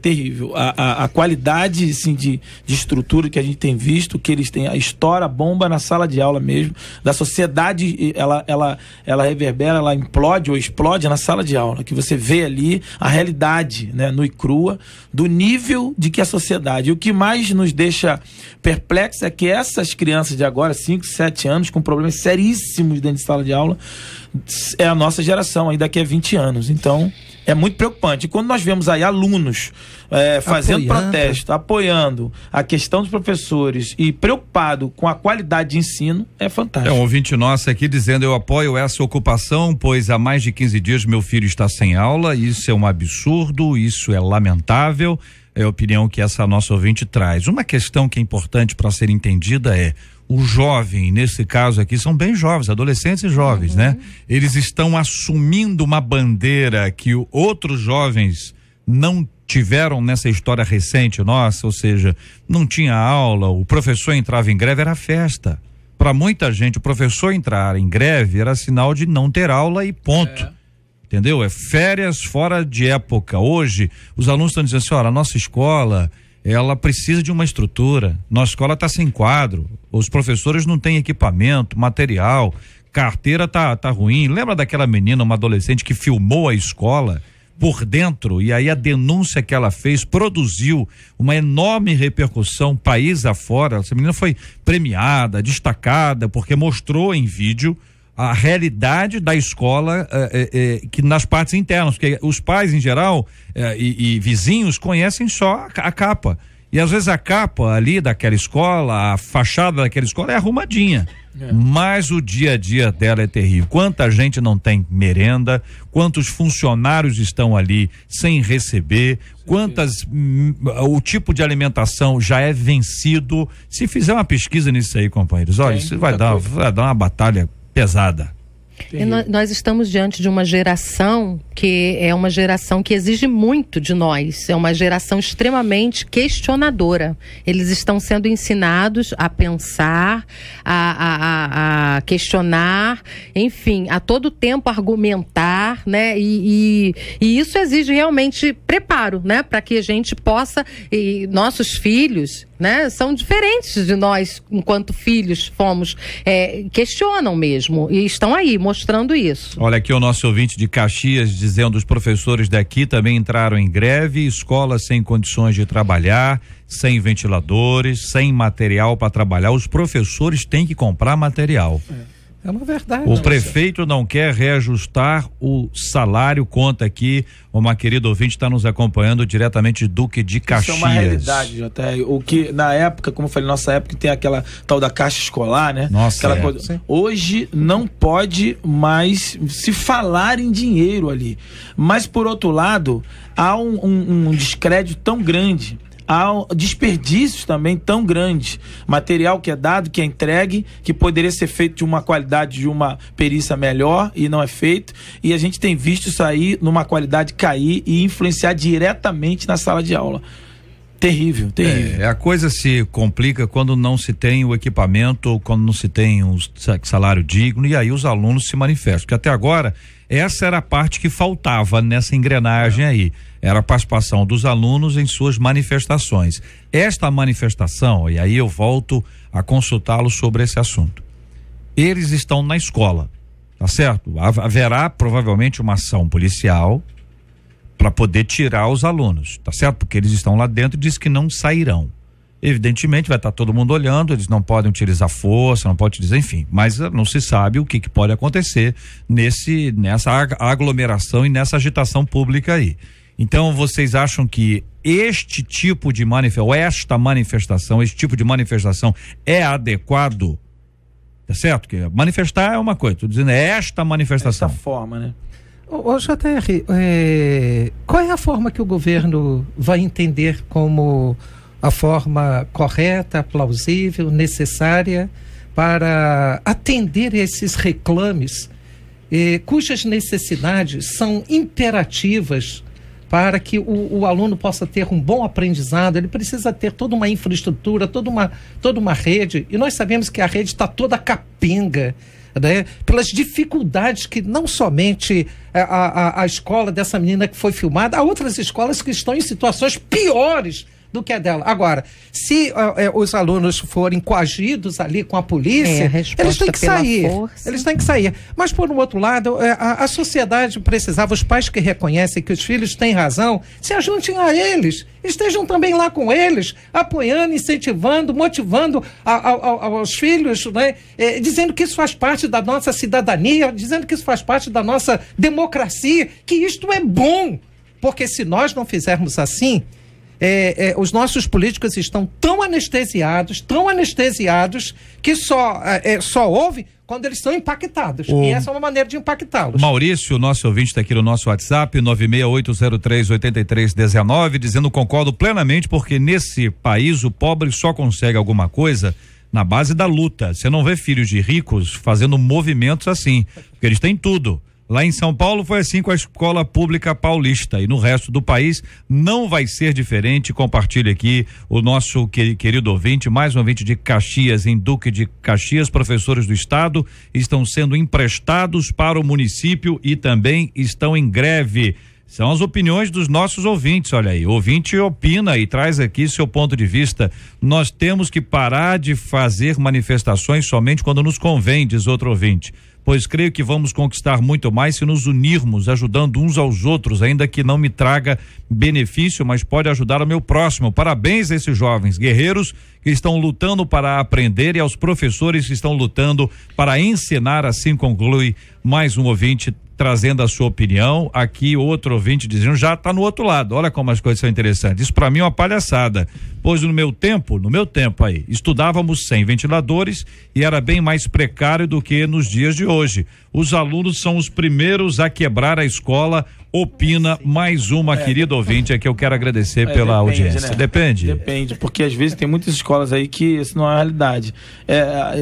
[SPEAKER 6] A qualidade assim, de estrutura que a gente tem visto, que eles têm, estoura a bomba na sala de aula mesmo, da sociedade, ela reverbera, ela implode ou explode na sala de aula, que você vê ali a realidade, né, nua e crua, do nível de que a sociedade. E o que mais nos deixa perplexo é que essas crianças de agora, 5, 7 anos, com problemas seríssimos dentro de sala de aula, é a nossa geração, aí daqui a 20 anos. Então, é muito preocupante. E quando nós vemos aí alunos fazendo protesto, apoiando a questão dos professores e preocupado com a qualidade de ensino, é fantástico.
[SPEAKER 3] Um ouvinte nosso aqui dizendo: eu apoio essa ocupação, pois há mais de 15 dias meu filho está sem aula, isso é um absurdo, isso é lamentável. É a opinião que essa nossa ouvinte traz. Uma questão que é importante para ser entendida é: o jovem, nesse caso aqui, são bem jovens, adolescentes e jovens, né? Eles estão assumindo uma bandeira que outros jovens não tiveram nessa história recente nossa, ou seja, não tinha aula, o professor entrava em greve, era festa. Para muita gente, o professor entrar em greve era sinal de não ter aula e ponto. Entendeu? É férias fora de época. Hoje, os alunos estão dizendo assim: olha, a nossa escola, ela precisa de uma estrutura, nossa escola está sem quadro, os professores não têm equipamento, material, carteira tá ruim. Lembra daquela menina, uma adolescente que filmou a escola por dentro, e aí a denúncia que ela fez produziu uma enorme repercussão país afora. Essa menina foi premiada, destacada, porque mostrou em vídeo a realidade da escola que nas partes internas, porque os pais em geral e vizinhos conhecem só a capa, e às vezes a capa ali daquela escola, a fachada daquela escola é arrumadinha, mas o dia a dia dela é terrível. Quanta gente não tem merenda, quantos funcionários estão ali sem receber, o tipo de alimentação já é vencido. Se fizer uma pesquisa nisso aí, companheiros, olha, isso vai dar uma batalha pesada.
[SPEAKER 4] Nós estamos diante de uma geração que é uma geração que exige muito de nós, é uma geração extremamente questionadora. Eles estão sendo ensinados a pensar, a questionar, enfim, a todo tempo argumentar, né? E isso exige realmente preparo, né? Para que a gente possa, e nossos filhos, né, são diferentes de nós enquanto filhos fomos, questionam mesmo e estão aí mostrando isso.
[SPEAKER 3] Olha aqui o nosso ouvinte de Caxias dizendo: os professores daqui também entraram em greve, escolas sem condições de trabalhar, sem ventiladores, sem material para trabalhar. Os professores têm que comprar material.
[SPEAKER 5] É uma verdade.
[SPEAKER 3] O prefeito não quer reajustar o salário, conta aqui uma querida ouvinte está nos acompanhando diretamente de Duque de Caxias.
[SPEAKER 6] Isso é uma realidade, JR. O que na época, como eu falei, nossa época tem aquela tal da caixa escolar, né?
[SPEAKER 3] Nossa,
[SPEAKER 6] aquela coisa. Hoje não pode mais se falar em dinheiro ali. Mas por outro lado, há um descrédito tão grande. Há desperdícios também tão grandes, material que é dado, que é entregue, que poderia ser feito de uma qualidade, de uma perícia melhor e não é feito, e a gente tem visto isso aí numa qualidade cair e influenciar diretamente na sala de aula. Terrível, terrível.
[SPEAKER 3] A coisa se complica quando não se tem o equipamento, quando não se tem um salário digno, e aí os alunos se manifestam, porque até agora essa era a parte que faltava nessa engrenagem aí, era a participação dos alunos em suas manifestações. Esta manifestação, e aí eu volto a consultá-los sobre esse assunto, eles estão na escola, tá certo? Haverá provavelmente uma ação policial para poder tirar os alunos, tá certo? Porque eles estão lá dentro e diz que não sairão. Evidentemente vai estar todo mundo olhando, eles não podem utilizar força, não podem utilizar, enfim, mas não se sabe o que pode acontecer nessa aglomeração e nessa agitação pública aí. Então vocês acham que este tipo de manifestação, esse tipo de manifestação é adequado? Tá certo? Que manifestar é uma coisa, tô dizendo esta manifestação.
[SPEAKER 6] Essa forma, né?
[SPEAKER 5] Ô JR, qual é a forma que o governo vai entender como a forma correta, plausível, necessária para atender esses reclames, cujas necessidades são imperativas para que o aluno possa ter um bom aprendizado? Ele precisa ter toda uma infraestrutura, toda uma rede, e nós sabemos que a rede está toda capenga, né? Pelas dificuldades que não somente a escola dessa menina que foi filmada, há outras escolas que estão em situações piores do que a dela. Agora, se os alunos forem coagidos ali com a polícia, eles têm que sair. Eles têm que sair. Mas, por um outro lado, a sociedade precisava, os pais que reconhecem que os filhos têm razão, se ajuntem a eles. Estejam também lá com eles, apoiando, incentivando, motivando aos filhos, né? Dizendo que isso faz parte da nossa cidadania, dizendo que isso faz parte da nossa democracia, que isto é bom. Porque se nós não fizermos assim, os nossos políticos estão tão anestesiados, que só ouve quando eles são impactados. E essa é uma maneira de impactá-los.
[SPEAKER 3] Maurício, nosso ouvinte, está aqui no nosso WhatsApp, 968038319, dizendo: concordo plenamente, porque nesse país o pobre só consegue alguma coisa na base da luta. Você não vê filhos de ricos fazendo movimentos assim, porque eles têm tudo. Lá em São Paulo foi assim com a escola pública paulista, e no resto do país não vai ser diferente. Compartilhe aqui o nosso querido ouvinte, mais um ouvinte de Caxias, em Duque de Caxias. Professores do estado estão sendo emprestados para o município e também estão em greve. São as opiniões dos nossos ouvintes, olha aí, o ouvinte opina e traz aqui seu ponto de vista. Nós temos que parar de fazer manifestações somente quando nos convém, diz outro ouvinte. pois creio que vamos conquistar muito mais se nos unirmos, ajudando uns aos outros, ainda que não me traga benefício, mas pode ajudar o meu próximo. Parabéns a esses jovens guerreiros que estão lutando para aprender e aos professores que estão lutando para ensinar. Assim conclui mais um ouvinte trazendo a sua opinião. Aqui outro ouvinte dizendo, já está no outro lado. Olha como as coisas são interessantes. Isso para mim é uma palhaçada, pois no meu tempo aí, estudávamos sem ventiladores e era bem mais precário do que nos dias de hoje. Os alunos são os primeiros a quebrar a escola, opina mais uma querida ouvinte aqui. Eu quero agradecer pela audiência. Né?
[SPEAKER 6] Depende, porque às vezes tem muitas escolas aí que isso não é a realidade.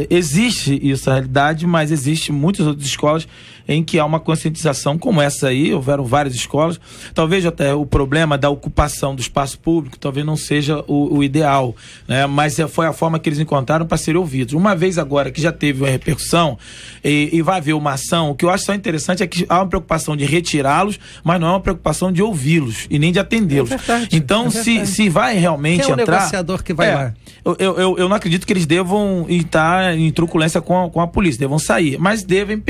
[SPEAKER 6] Existe isso, a realidade, mas existe muitas outras escolas em que há uma conscientização como essa aí. Houveram várias escolas, talvez até o problema da ocupação do espaço público talvez não seja o ideal, né? Mas foi a forma que eles encontraram para serem ouvidos. Uma vez agora que já teve uma repercussão e vai haver uma ação, o que eu acho só interessante é que há uma preocupação de retirá-los, mas não é uma preocupação de ouvi-los e nem de atendê-los. Então, se vai realmente
[SPEAKER 5] quem é o
[SPEAKER 6] entrar...
[SPEAKER 5] negociador que vai lá?
[SPEAKER 6] Eu não acredito que eles devam estar em truculência com a polícia, devam sair, mas devem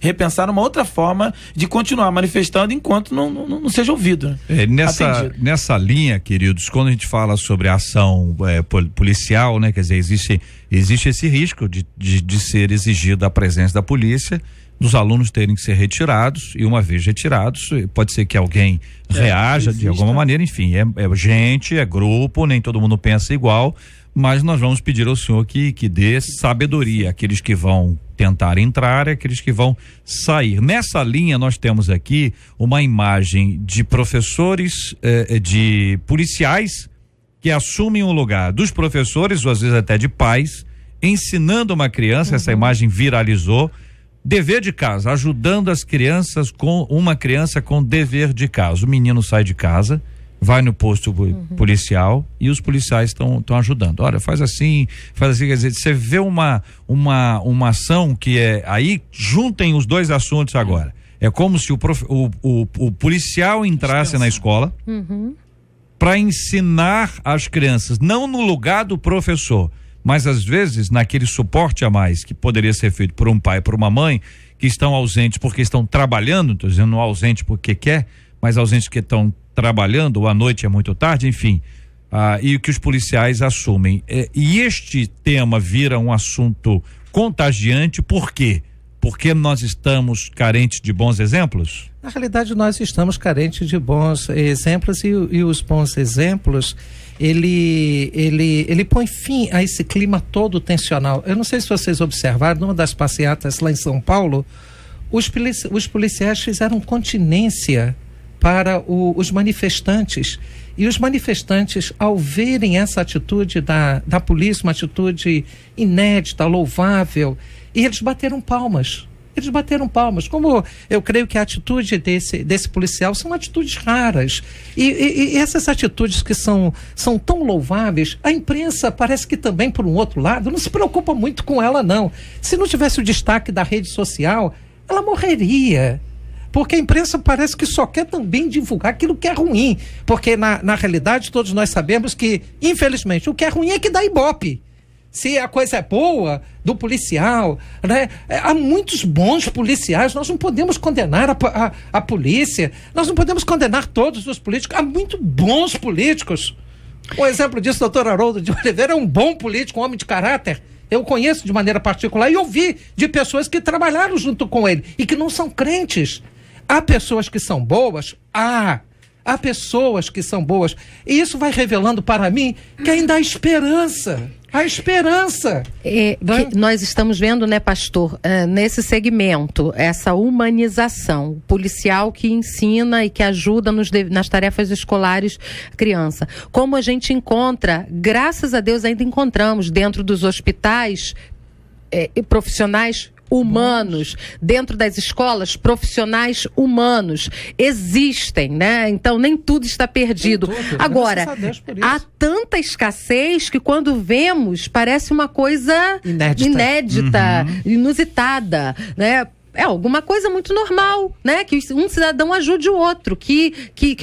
[SPEAKER 6] repensar uma outra forma de continuar manifestando enquanto não seja ouvido. Né?
[SPEAKER 3] Nessa linha, queridos, quando a gente fala sobre a ação policial, né, quer dizer, existe esse risco de ser exigida a presença da polícia, dos alunos terem que ser retirados, e uma vez retirados, pode ser que alguém reaja de alguma maneira, enfim, é grupo, nem todo mundo pensa igual, mas nós vamos pedir ao senhor que dê sabedoria àqueles que vão tentar entrar e àqueles que vão sair. Nessa linha nós temos aqui uma imagem de professores, de policiais que assumem o lugar dos professores, ou às vezes até de pais, ensinando uma criança. Essa imagem viralizou. Dever de casa, ajudando as crianças, com uma criança com dever de casa. O menino sai de casa, vai no posto policial e os policiais estão ajudando. Olha, faz assim, quer dizer, você vê uma ação que aí juntem os dois assuntos agora. É como se o policial entrasse na escola para ensinar as crianças, não no lugar do professor, mas às vezes naquele suporte a mais que poderia ser feito por um pai, por uma mãe, que estão ausentes porque estão trabalhando, estou dizendo não ausente porque quer, mas ausentes que estão trabalhando, ou à noite é muito tarde, enfim, e que os policiais assumem. E este tema vira um assunto contagiante, por quê? Porque nós estamos carentes de bons exemplos?
[SPEAKER 5] Na realidade, nós estamos carentes de bons exemplos e os bons exemplos, ele põe fim a esse clima todo tensional. Eu não sei se vocês observaram, numa das passeatas lá em São Paulo, os policiais fizeram continência para os manifestantes. E os manifestantes, ao verem essa atitude da polícia, uma atitude inédita, louvável, e eles bateram palmas. Como eu creio que a atitude desse policial são atitudes raras. E essas atitudes que são tão louváveis, a imprensa parece que também, por um outro lado, não se preocupa muito com ela, não. Se não tivesse o destaque da rede social, ela morreria. Porque a imprensa parece que só quer também divulgar aquilo que é ruim. Porque, na realidade, todos nós sabemos que, infelizmente, o que é ruim é que dá ibope. Se a coisa é boa, do policial, né? Há muitos bons policiais, nós não podemos condenar a polícia, nós não podemos condenar todos os políticos, há muito bons políticos. Um exemplo disso, doutor Haroldo de Oliveira, é um bom político, um homem de caráter. Eu conheço de maneira particular e ouvi de pessoas que trabalharam junto com ele e que não são crentes. Há pessoas que são boas? Há pessoas que são boas. E isso vai revelando para mim que ainda há esperança. A esperança.
[SPEAKER 4] Que nós estamos vendo, né, pastor, nesse segmento, essa humanização, o policial que ensina e que ajuda nas tarefas escolares a criança. Como a gente encontra, graças a Deus ainda encontramos dentro dos hospitais profissionais humanos, dentro das escolas, profissionais humanos existem, né? Então nem tudo está perdido. Agora, há tanta escassez que quando vemos parece uma coisa inédita, inusitada, né? é alguma coisa muito normal, né? Que um cidadão ajude o outro, que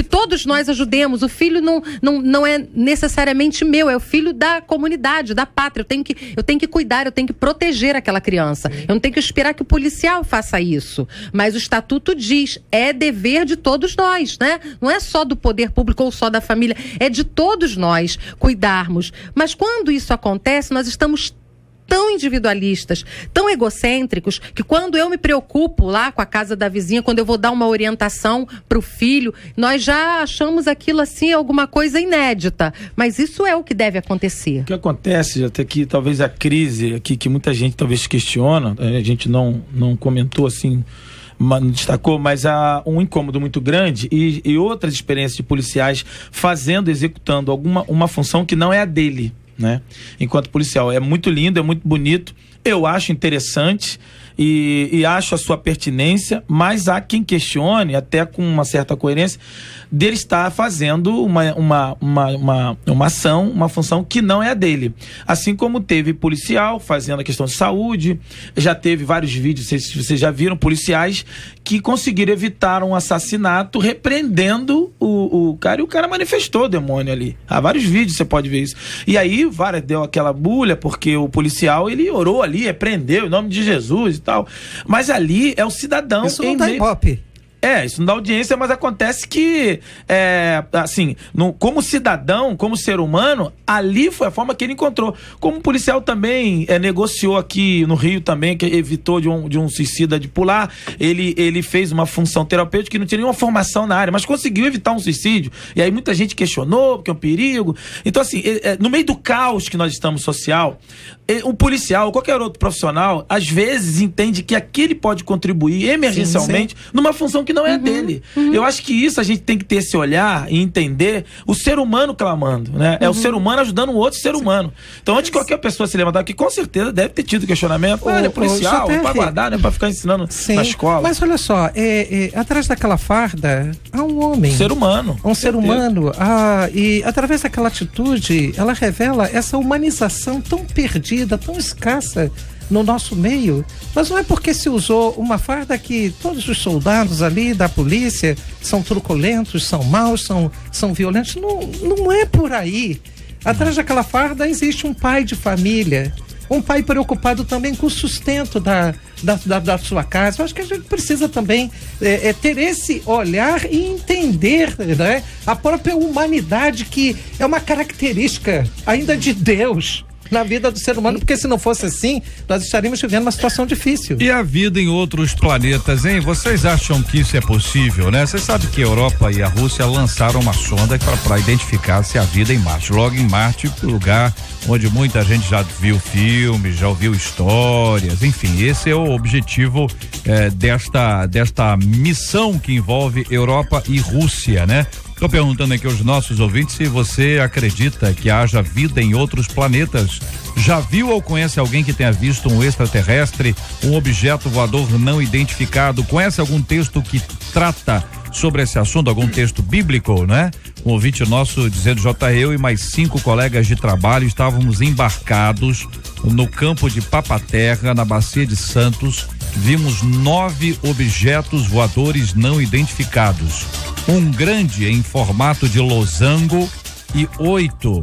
[SPEAKER 4] todos nós ajudemos. O filho não é necessariamente meu, é o filho da comunidade, da pátria. Eu tenho que cuidar, eu tenho que proteger aquela criança. Eu não tenho que esperar que o policial faça isso. Mas o estatuto diz, é dever de todos nós, né? Não é só do poder público ou só da família, é de todos nós cuidarmos. Mas quando isso acontece, nós estamos tão individualistas, tão egocêntricos, que quando eu me preocupo lá com a casa da vizinha, quando eu vou dar uma orientação para o filho, nós já achamos aquilo assim alguma coisa inédita. Mas isso é o que deve acontecer. O
[SPEAKER 6] que acontece, até que talvez a crise aqui, que muita gente talvez questiona, a gente não comentou assim, não destacou, mas há um incômodo muito grande e outras experiências de policiais executando uma função que não é a dele, né? Enquanto policial. É muito lindo, é muito bonito, eu acho interessante e acho a sua pertinência, mas há quem questione, até com uma certa coerência, dele estar fazendo uma ação, uma função que não é a dele. Assim como teve policial fazendo a questão de saúde, já teve vários vídeos, vocês já viram, policiais que conseguiram evitar um assassinato repreendendo o cara, e o cara manifestou o demônio ali. Há vários vídeos, você pode ver isso. E aí, deu aquela bulha, porque o policial, ele orou ali, repreendeu em nome de Jesus e tal. Mas ali é o cidadão.
[SPEAKER 5] Isso não dá ibope.
[SPEAKER 6] Isso não dá audiência, mas acontece que, assim, como cidadão, como ser humano, ali foi a forma que ele encontrou. Como policial também negociou aqui no Rio também, que evitou de um suicida de pular, ele fez uma função terapêutica que não tinha nenhuma formação na área, mas conseguiu evitar um suicídio. E aí muita gente questionou, porque é um perigo. Então, assim, no meio do caos que nós estamos social, um policial, ou qualquer outro profissional, às vezes entende que aquele pode contribuir emergencialmente numa função que não é dele. Eu acho que isso a gente tem que ter esse olhar e entender o ser humano clamando, né? É o ser humano ajudando o outro ser humano. Então, antes de qualquer pessoa se levantar aqui, com certeza deve ter tido questionamento. Olha, policial, para guardar, né? Para ficar ensinando na escola.
[SPEAKER 5] Mas olha só, atrás daquela farda há um homem.
[SPEAKER 6] Ser humano.
[SPEAKER 5] Um ser humano. E através daquela atitude, ela revela essa humanização tão perdida, tão escassa no nosso meio. Mas não é porque se usou uma farda que todos os soldados ali da polícia são truculentos, são maus, são violentos. Não é por aí. Atrás daquela farda existe um pai de família, um pai preocupado também com o sustento da sua casa. Eu acho que a gente precisa também ter esse olhar e entender, né, a própria humanidade, que é uma característica ainda de Deus na vida do ser humano, porque se não fosse assim, nós estaríamos vivendo uma situação difícil.
[SPEAKER 3] E a vida em outros planetas, hein? Vocês acham que isso é possível, né? Você sabe que a Europa e a Rússia lançaram uma sonda para identificar se há vida em Marte. Logo em Marte, lugar onde muita gente já viu filmes, já ouviu histórias, enfim, esse é o objetivo desta missão que envolve Europa e Rússia, né? Estou perguntando aqui aos nossos ouvintes se você acredita que haja vida em outros planetas. Já viu ou conhece alguém que tenha visto um extraterrestre, um objeto voador não identificado? Conhece algum texto que trata sobre esse assunto, algum texto bíblico, né? Um ouvinte nosso dizendo, eu e mais 5 colegas de trabalho estávamos embarcados no campo de Papaterra, na Bacia de Santos. Vimos 9 objetos voadores não identificados. Um grande em formato de losango e 8,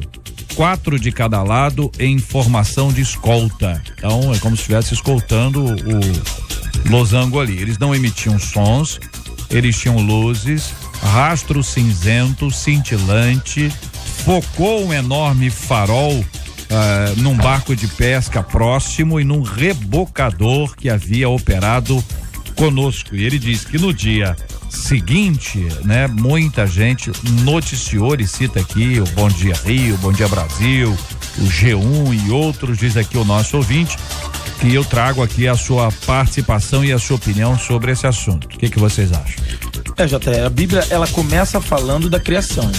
[SPEAKER 3] 4 de cada lado em formação de escolta. Então é como se estivesse escoltando o losango ali. Eles não emitiam sons, eles tinham luzes, rastro cinzento, cintilante, focou um enorme farol num barco de pesca próximo e num rebocador que havia operado conosco. E ele diz que no dia seguinte, né, muita gente noticiou, ele cita aqui o Bom Dia Rio, Bom Dia Brasil, o G1 e outros, diz aqui o nosso ouvinte, que eu trago aqui a sua participação e a sua opinião sobre esse assunto. O que vocês acham?
[SPEAKER 6] A Bíblia, ela começa falando da criação.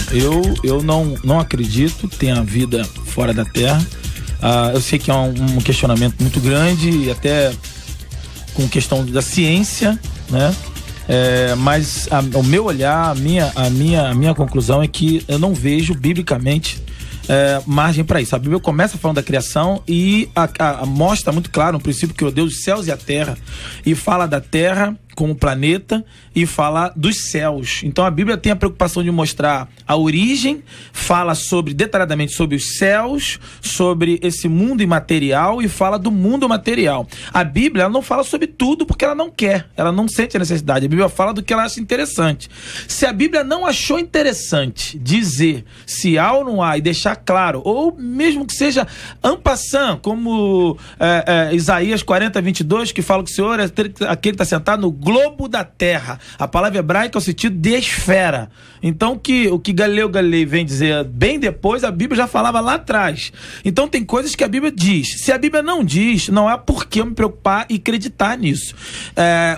[SPEAKER 6] Eu não acredito que tenha vida fora da Terra. Eu sei que é um questionamento muito grande, e até com questão da ciência, né? Mas o meu olhar, a minha conclusão é que eu não vejo biblicamente margem para isso. A Bíblia começa falando da criação e mostra muito claro um princípio que criou Deus os céus e a terra, e fala da terra como planeta e fala dos céus. Então a Bíblia tem a preocupação de mostrar a origem, fala detalhadamente sobre os céus, sobre esse mundo imaterial, e fala do mundo material. A Bíblia, ela não fala sobre tudo porque ela não quer, ela não sente a necessidade. A Bíblia fala do que ela acha interessante. Se a Bíblia não achou interessante dizer se há ou não há e deixar claro, ou mesmo que seja en passant, como Isaías 40:22, que fala que o Senhor é aquele que está sentado no globo da terra. A palavra hebraica é o sentido de esfera. Então o que Galileu Galilei vem dizer bem depois, a Bíblia já falava lá atrás. Então tem coisas que a Bíblia diz. Se a Bíblia não diz, não há por que eu me preocupar e acreditar nisso.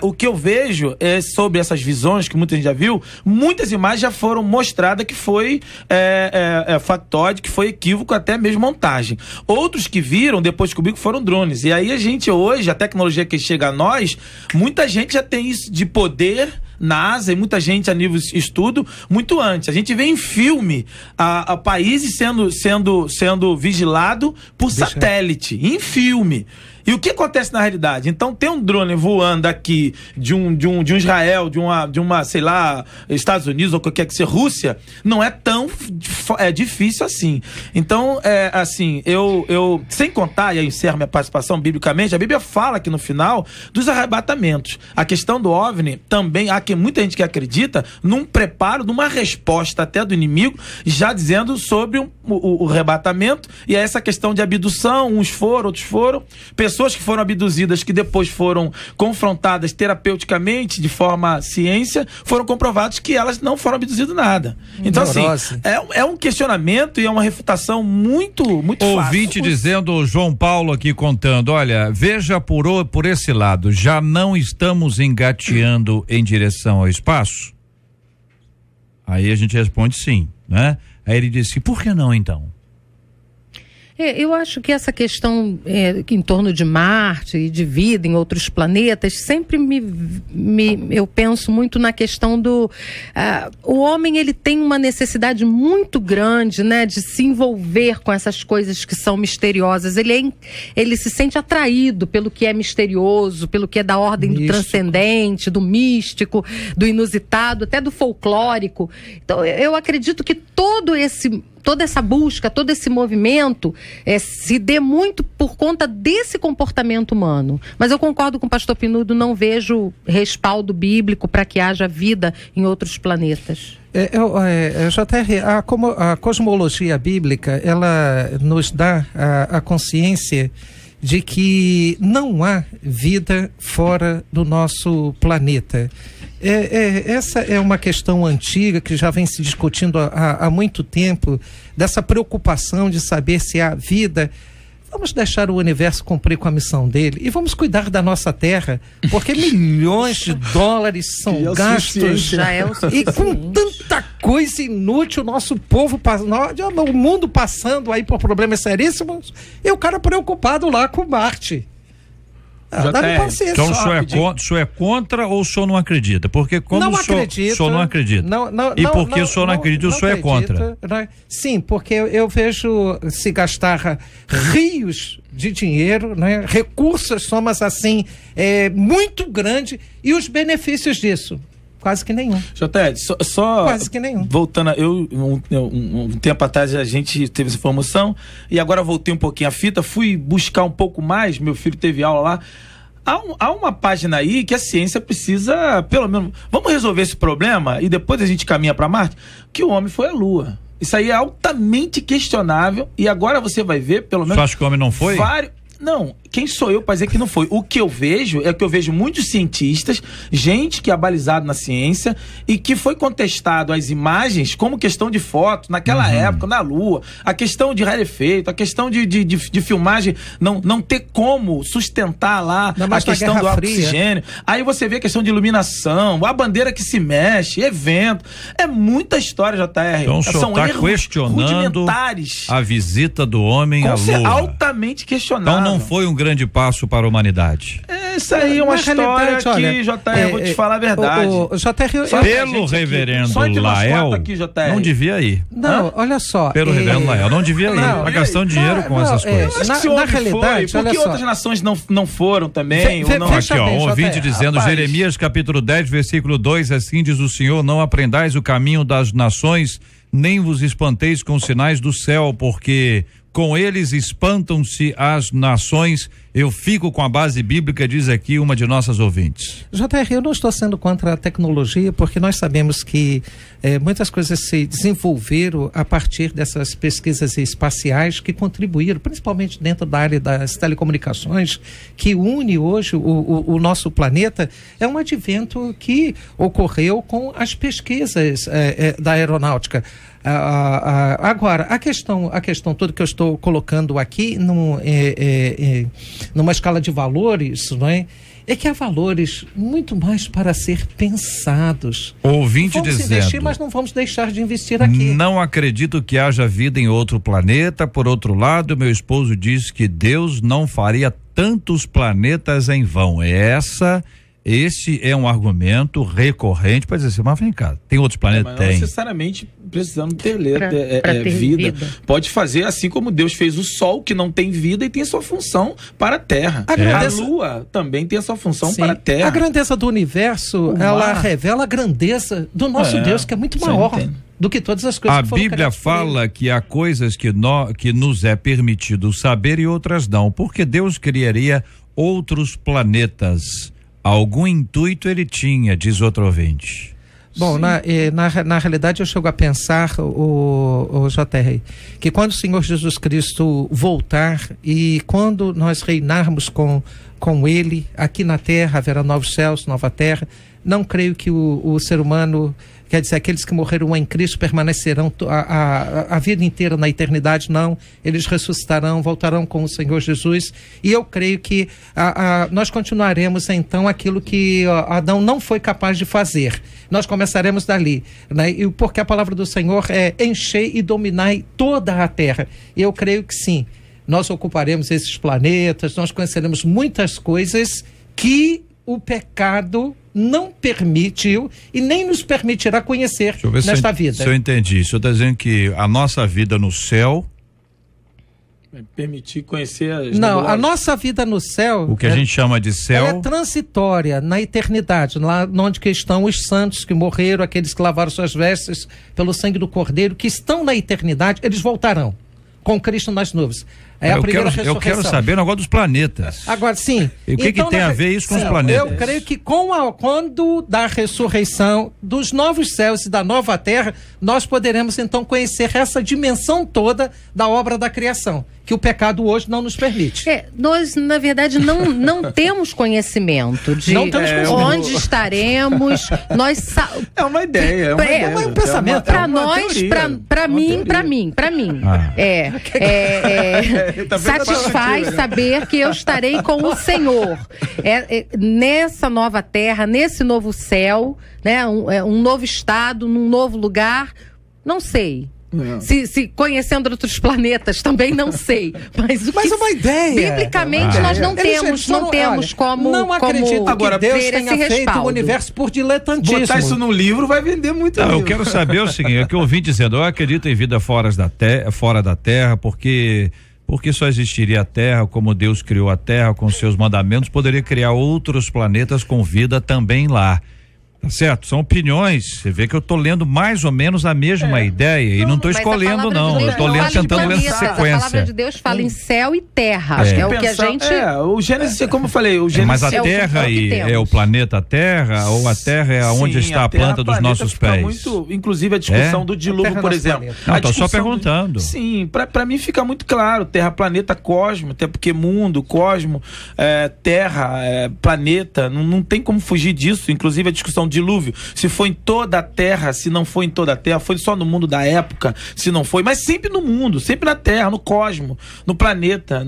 [SPEAKER 6] O que eu vejo é sobre essas visões que muita gente já viu, muitas imagens já foram mostradas que foi factóide, que foi equívoco, até mesmo montagem. Outros que viram, depois comigo, foram drones. E aí a gente hoje, a tecnologia que chega a nós, muita gente já tem isso de poder na Ásia, e muita gente a nível de estudo muito antes. A gente vê em filme a países sendo vigilado por satélite, em filme. E o que acontece na realidade? Então tem um drone voando aqui de um Israel, de uma, sei lá, Estados Unidos ou qualquer que seja, Rússia, não é tão difícil assim. Então, assim, eu sem contar, e aí encerro minha participação biblicamente, a Bíblia fala aqui no final dos arrebatamentos. A questão do OVNI também, há muita gente que acredita num preparo, numa resposta até do inimigo, já dizendo sobre o arrebatamento, e essa questão de abdução, uns foram, outros foram, pessoas que foram abduzidas, que depois foram confrontadas terapeuticamente, de forma ciência, foram comprovados que elas não foram abduzidas nada. Então, assim, é um questionamento e é uma refutação muito fácil.
[SPEAKER 3] Ouvinte dizendo, João Paulo aqui contando, olha, veja por esse lado, já não estamos engateando em direção ao espaço? Aí a gente responde sim, né? Aí ele disse, por que não então?
[SPEAKER 4] Eu acho que essa questão em torno de Marte e de vida em outros planetas, sempre eu penso muito na questão do... o homem, ele tem uma necessidade muito grande, né, de se envolver com essas coisas que são misteriosas. Ele se sente atraído pelo que é misterioso, pelo que é da ordem do transcendente, do místico, do inusitado, até do folclórico. Então, eu acredito que toda essa busca, todo esse movimento se dê muito por conta desse comportamento humano. Mas eu concordo com o pastor Pinudo, não vejo respaldo bíblico para que haja vida em outros planetas.
[SPEAKER 5] JR, a cosmologia bíblica, ela nos dá a consciência de que não há vida fora do nosso planeta. Essa é uma questão antiga que já vem se discutindo há muito tempo, dessa preocupação de saber se há vida. Vamos deixar o universo cumprir com a missão dele e vamos cuidar da nossa terra, porque milhões de dólares são gastos e com tanta coisa inútil, o nosso povo, o mundo passando aí por problemas seríssimos, e o cara preocupado lá com Marte.
[SPEAKER 3] Então o senhor é contra ou o senhor não acredita? Porque como o senhor não acredita? E por que o senhor não acredita, o senhor é contra?
[SPEAKER 5] Sim, porque eu vejo se gastar rios de dinheiro, né, recursos, somas assim, muito grande, e os benefícios disso? Quase que nenhum.
[SPEAKER 6] Só
[SPEAKER 5] quase que nenhum.
[SPEAKER 6] Voltando, um tempo atrás a gente teve essa informação e agora voltei um pouquinho a fita, fui buscar um pouco mais, meu filho teve aula lá. Há uma página aí que a ciência precisa, pelo menos, vamos resolver esse problema e depois a gente caminha para Marte, que o homem foi à Lua. Isso aí é altamente questionável e agora você vai ver, pelo menos...
[SPEAKER 3] Você acha que o homem não foi?
[SPEAKER 6] Não, quem sou eu para dizer que não foi? O que eu vejo é que eu vejo muitos cientistas, gente que é abalizado na ciência e que foi contestado as imagens como questão de foto naquela época, na Lua, a questão de rarefeito, a questão de filmagem, não ter como sustentar lá a questão do oxigênio. Aí você vê a questão de iluminação, a bandeira que se mexe, evento, é muita história, JR.
[SPEAKER 3] Então o senhor está questionando a visita do homem à Lua.
[SPEAKER 6] Altamente questionável.
[SPEAKER 3] Então não foi um grande grande passo para a humanidade?
[SPEAKER 6] Isso aí é uma história que,
[SPEAKER 5] olha,
[SPEAKER 6] JR, vou te falar a verdade.
[SPEAKER 3] Pelo reverendo Lael, não devia ir.
[SPEAKER 5] Não, olha só.
[SPEAKER 3] Pelo reverendo Lael, não devia ir. Tá gastando dinheiro com essas coisas.
[SPEAKER 5] Na realidade,
[SPEAKER 6] por que outras nações não foram também?
[SPEAKER 3] Aqui, ó, um ouvinte dizendo, Jeremias capítulo 10, versículo 2, assim diz o Senhor, não aprendais o caminho das nações, nem vos espanteis com os sinais do céu, porque com eles espantam-se as nações. Eu fico com a base bíblica, diz aqui uma de nossas ouvintes.
[SPEAKER 5] JR, eu não estou sendo contra a tecnologia, porque nós sabemos que muitas coisas se desenvolveram a partir dessas pesquisas espaciais que contribuíram, principalmente dentro da área das telecomunicações, que une hoje o nosso planeta. É um advento que ocorreu com as pesquisas da aeronáutica. Agora, a questão toda que eu estou colocando aqui numa escala de valores, não é? É que há valores muito mais para ser pensados.
[SPEAKER 3] Ouvinte
[SPEAKER 5] vamos
[SPEAKER 3] dizendo,
[SPEAKER 5] investir, mas não vamos deixar de investir aqui.
[SPEAKER 3] Não acredito que haja vida em outro planeta. Por outro lado, meu esposo diz que Deus não faria tantos planetas em vão. Esse é um argumento recorrente para dizer assim, mas vem cá, tem outros planetas?
[SPEAKER 6] Mas não necessariamente precisando ter vida. Pode fazer assim como Deus fez o Sol, que não tem vida e tem a sua função para a Terra. A Lua também tem a sua função para a Terra.
[SPEAKER 5] A grandeza do universo, ela revela a grandeza do nosso Deus, que é muito maior do que todas as coisas
[SPEAKER 3] que foram criadas. A Bíblia fala que há coisas que nos é permitido saber e outras não, porque Deus criaria outros planetas. Algum intuito ele tinha, diz outro ouvinte.
[SPEAKER 5] Bom, na realidade eu chego a pensar, o JR, que quando o Senhor Jesus Cristo voltar e quando nós reinarmos com Ele, aqui na terra haverá novos céus, nova terra, não creio que o ser humano, quer dizer, aqueles que morreram em Cristo permanecerão a vida inteira na eternidade, não. Eles ressuscitarão, voltarão com o Senhor Jesus, e eu creio que nós continuaremos então aquilo que Adão não foi capaz de fazer. Nós começaremos dali, né? E porque a palavra do Senhor é enchei e dominai toda a terra. E eu creio que sim, nós ocuparemos esses planetas, nós conheceremos muitas coisas que o pecado não permitiu e nem nos permitirá conhecer nesta vida.
[SPEAKER 3] Se eu entendi, o senhor está dizendo que a nossa vida no céu...
[SPEAKER 6] Permitir conhecer as
[SPEAKER 5] a nossa vida no céu...
[SPEAKER 3] O que a gente chama de céu...
[SPEAKER 5] é transitória, na eternidade, lá onde que estão os santos que morreram, aqueles que lavaram suas vestes pelo sangue do Cordeiro, que estão na eternidade, eles voltarão com Cristo nas nuvens.
[SPEAKER 3] Eu quero saber o negócio dos planetas.
[SPEAKER 5] Agora, sim.
[SPEAKER 3] E o que tem a ver isso com os planetas?
[SPEAKER 5] Eu creio que quando da ressurreição dos novos céus e da nova terra, nós poderemos então conhecer essa dimensão toda da obra da criação, que o pecado hoje não nos permite.
[SPEAKER 4] Nós, na verdade, não temos conhecimento de onde estaremos.
[SPEAKER 6] É uma ideia,
[SPEAKER 5] é um pensamento.
[SPEAKER 4] Para nós, para mim. Satisfaz saber que eu estarei com o Senhor nessa nova terra, nesse novo céu, né? Um novo estado, num novo lugar, não sei. Se conhecendo outros planetas, também não sei. Mas
[SPEAKER 5] é uma ideia.
[SPEAKER 4] Biblicamente, nós não temos como.
[SPEAKER 5] Não acredito
[SPEAKER 6] agora
[SPEAKER 5] que Deus tenha feito o universo por diletantismo.
[SPEAKER 6] Botar isso num livro vai vender muito.
[SPEAKER 3] Eu quero saber o seguinte: é que eu ouvi dizendo, eu acredito em vida fora da terra, porque só existiria a Terra, como Deus criou a Terra com seus mandamentos, poderia criar outros planetas com vida também lá. Tá certo? São opiniões. Você vê que eu tô lendo mais ou menos a mesma ideia e não tô escolhendo, não. Eu tô tentando ler essa sequência. A
[SPEAKER 4] palavra de Deus fala em céu e terra. Acho que é o que a gente...
[SPEAKER 6] o Gênesis, como eu falei, o Gênesis...
[SPEAKER 3] Mas a terra é o planeta Terra, ou a terra é onde está a planta dos nossos pés?
[SPEAKER 6] Muito, inclusive a discussão do dilúvio, por exemplo.
[SPEAKER 3] Não, tô só perguntando.
[SPEAKER 6] Sim, pra mim fica muito claro. Terra, planeta, cosmo, até porque mundo, cosmo, terra, planeta, não tem como fugir disso. Inclusive a discussão dilúvio, se foi em toda a terra, se não foi em toda a terra, foi só no mundo da época, se não foi, mas sempre no mundo, sempre na terra, no cosmos, no planeta.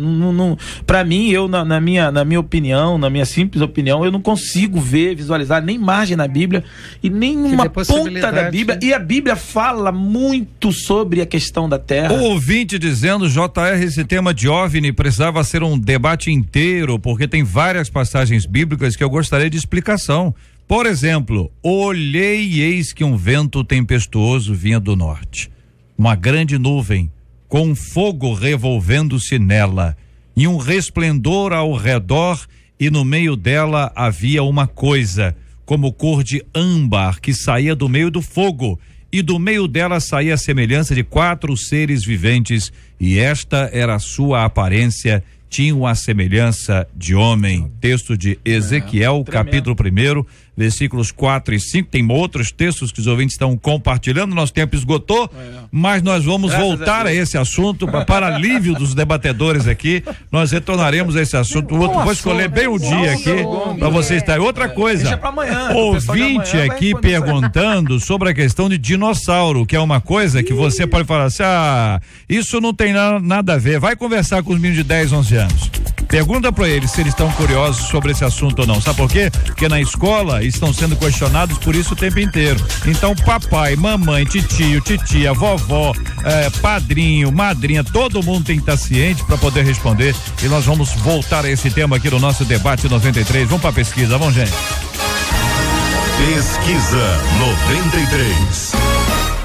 [SPEAKER 6] Pra mim, na minha opinião, na minha simples opinião, eu não consigo visualizar nem margem na Bíblia e nem uma ponta da Bíblia, e a Bíblia fala muito sobre a questão da terra.
[SPEAKER 3] O ouvinte dizendo, JR, esse tema de OVNI precisava ser um debate inteiro, porque tem várias passagens bíblicas que eu gostaria de explicação. Por exemplo, olhei e eis que um vento tempestuoso vinha do norte, uma grande nuvem com fogo revolvendo-se nela e um resplendor ao redor, e no meio dela havia uma coisa como cor de âmbar que saía do meio do fogo, e do meio dela saía a semelhança de 4 seres viventes, e esta era a sua aparência, tinham a semelhança de homem. Texto de Ezequiel, capítulo 1, versículos 4 e 5. Tem outros textos que os ouvintes estão compartilhando. Nosso tempo esgotou, mas nós vamos voltar a esse assunto para alívio dos debatedores aqui. Nós retornaremos a esse assunto. Vou escolher bem um dia aqui para você estar. Outra coisa, ouvinte aqui perguntando sobre a questão de dinossauro, que é uma coisa que você pode falar assim, isso não tem nada a ver. Vai conversar com os meninos de 10, 11 anos. Pergunta para eles se eles estão curiosos sobre esse assunto ou não. Sabe por quê? Porque na escola estão sendo questionados por isso o tempo inteiro. Então, papai, mamãe, titio, titia, vovó, padrinho, madrinha, todo mundo tem que estar ciente para poder responder. E nós vamos voltar a esse tema aqui no nosso debate 93. Vamos para a pesquisa, vamos, gente?
[SPEAKER 1] Pesquisa 93.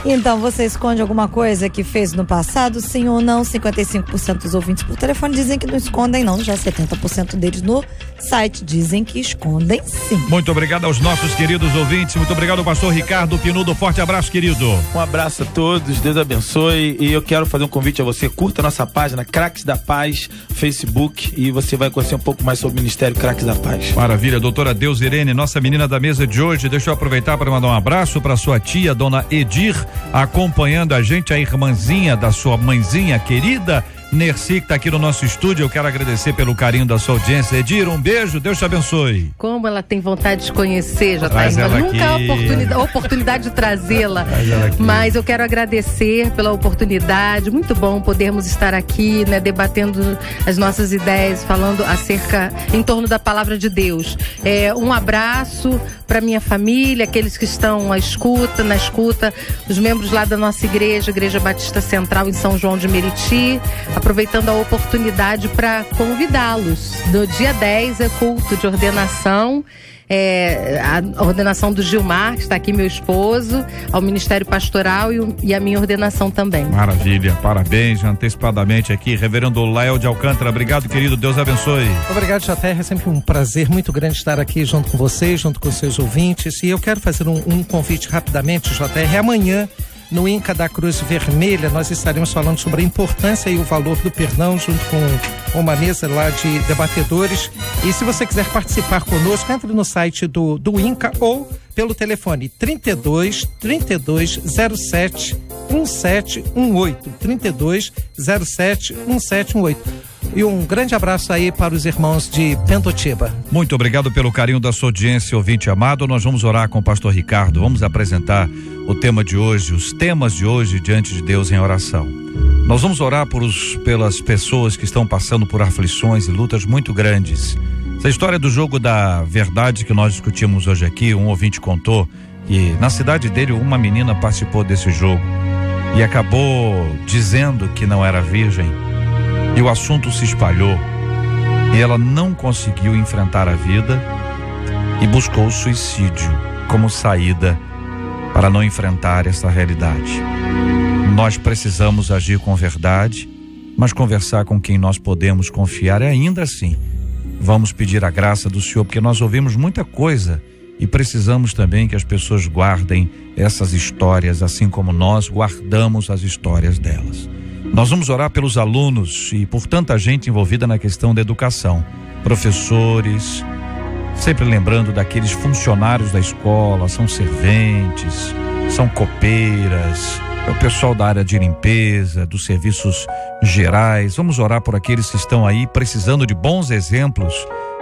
[SPEAKER 7] Então, você esconde alguma coisa que fez no passado, sim ou não? 55% dos ouvintes por telefone dizem que não escondem, não. Já 70% deles no site dizem que escondem, sim.
[SPEAKER 3] Muito obrigado aos nossos queridos ouvintes. Muito obrigado ao pastor Ricardo Pinudo. Forte abraço, querido.
[SPEAKER 6] Um abraço a todos, Deus abençoe. E eu quero fazer um convite a você. Curta a nossa página Craques da Paz, Facebook, e você vai conhecer um pouco mais sobre o Ministério Craques da Paz.
[SPEAKER 3] Maravilha, doutora Deus Irene, nossa menina da mesa de hoje. Deixa eu aproveitar para mandar um abraço para sua tia, dona Edir, acompanhando a gente, a irmãzinha da sua mãezinha querida, Nercy, que está aqui no nosso estúdio. Eu quero agradecer pelo carinho da sua audiência. Edir, um beijo, Deus te abençoe.
[SPEAKER 4] Como ela tem vontade de conhecer,
[SPEAKER 3] Traz ela
[SPEAKER 4] nunca há
[SPEAKER 3] aqui.
[SPEAKER 4] oportunidade de trazê-la, mas eu quero agradecer pela oportunidade. Muito bom podermos estar aqui, né, debatendo as nossas ideias, falando em torno da palavra de Deus. Um abraço para minha família, aqueles que estão na escuta, os membros lá da nossa Igreja Batista Central em São João de Meriti, aproveitando a oportunidade para convidá-los. No dia 10 é culto de ordenação, a ordenação do Gilmar, que está aqui, meu esposo, ao Ministério Pastoral e a minha ordenação também.
[SPEAKER 3] Maravilha, parabéns antecipadamente aqui, reverendo Lael de Alcântara. Obrigado, querido, Deus abençoe.
[SPEAKER 5] Obrigado, JR, é sempre um prazer muito grande estar aqui junto com vocês, junto com os seus ouvintes, e eu quero fazer um convite rapidamente, JR. Amanhã, no INCA da Cruz Vermelha, nós estaremos falando sobre a importância e o valor do perdão, junto com uma mesa lá de debatedores. E se você quiser participar conosco, entre no site do INCA ou pelo telefone 32 07 1718, 32 07 1718. E um grande abraço aí para os irmãos de Pendotiba.
[SPEAKER 3] Muito obrigado pelo carinho da sua audiência, ouvinte amado. Nós vamos orar com o pastor Ricardo, vamos apresentar o tema de hoje, os temas de hoje diante de Deus em oração. Nós vamos orar pelas pessoas que estão passando por aflições e lutas muito grandes. Essa história do jogo da verdade que nós discutimos hoje aqui, um ouvinte contou que na cidade dele uma menina participou desse jogo e acabou dizendo que não era virgem. E o assunto se espalhou e ela não conseguiu enfrentar a vida e buscou o suicídio como saída para não enfrentar essa realidade. Nós precisamos agir com verdade, mas conversar com quem nós podemos confiar. E ainda assim, vamos pedir a graça do Senhor, porque nós ouvimos muita coisa e precisamos também que as pessoas guardem essas histórias, assim como nós guardamos as histórias delas. Nós vamos orar pelos alunos e por tanta gente envolvida na questão da educação, professores, sempre lembrando daqueles funcionários da escola, são serventes, são copeiras, é o pessoal da área de limpeza, dos serviços gerais. Vamos orar por aqueles que estão aí precisando de bons exemplos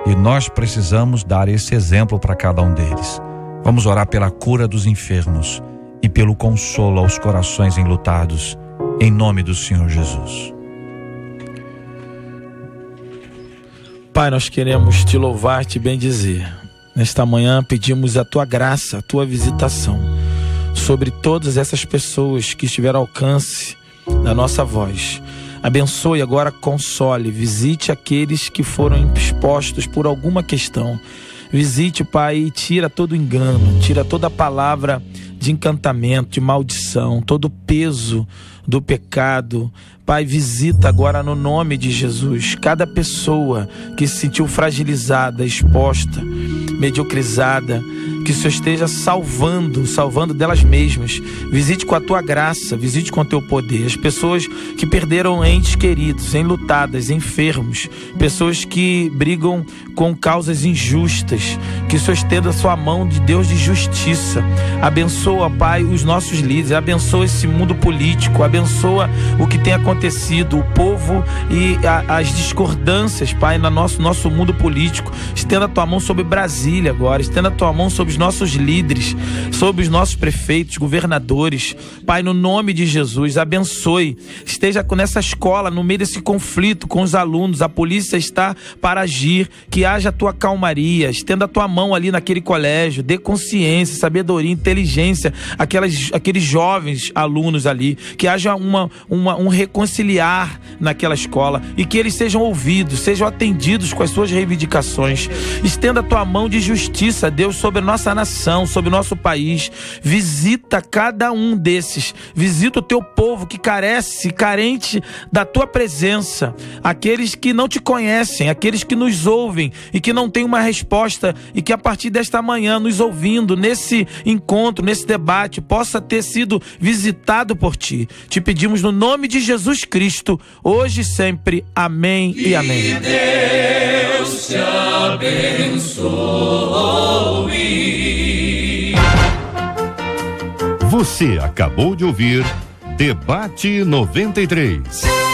[SPEAKER 3] e nós precisamos dar esse exemplo para cada um deles. Vamos orar pela cura dos enfermos e pelo consolo aos corações enlutados, em nome do Senhor Jesus.
[SPEAKER 6] Pai, nós queremos te louvar, te bendizer. Nesta manhã pedimos a tua graça, a tua visitação sobre todas essas pessoas que estiveram ao alcance da nossa voz. Abençoe agora, console, visite aqueles que foram expostos por alguma questão. Visite, Pai, e tira todo engano, tira toda palavra de encantamento, de maldição, todo o peso do pecado. Pai, visita agora no nome de Jesus cada pessoa que se sentiu fragilizada, exposta, mediocrizada, que o Senhor esteja salvando delas mesmas. Visite com a tua graça, visite com o teu poder as pessoas que perderam entes queridos, enlutadas, enfermos, pessoas que brigam com causas injustas, que o Senhor estenda a sua mão de Deus de justiça. Abençoa, Pai, os nossos líderes, abençoa esse mundo político, abençoa o que tem acontecido, o povo e as discordâncias, Pai, no nosso mundo político. Estenda a tua mão sobre Brasília agora, estenda a tua mão sobre os nossos líderes, sobre os nossos prefeitos, governadores. Pai, no nome de Jesus, abençoe. Esteja nessa escola, no meio desse conflito com os alunos, a polícia está para agir, que haja a tua calmaria, estenda a tua mão ali naquele colégio, dê consciência, sabedoria, inteligência, aqueles jovens alunos ali, que haja um reconciliar naquela escola e que eles sejam ouvidos, sejam atendidos com as suas reivindicações. Estenda a tua mão de justiça, Deus, sobre a nossa nação, sobre o nosso país. Visita cada um desses, visita o teu povo que carente da tua presença, aqueles que não te conhecem, aqueles que nos ouvem e que não têm uma resposta, e que a partir desta manhã, nos ouvindo nesse encontro, nesse debate, possa ter sido visitado por ti. Te pedimos no nome de Jesus Cristo, hoje e sempre. Amém e amém.
[SPEAKER 1] Que Deus te abençoe. Você acabou de ouvir Debate 93.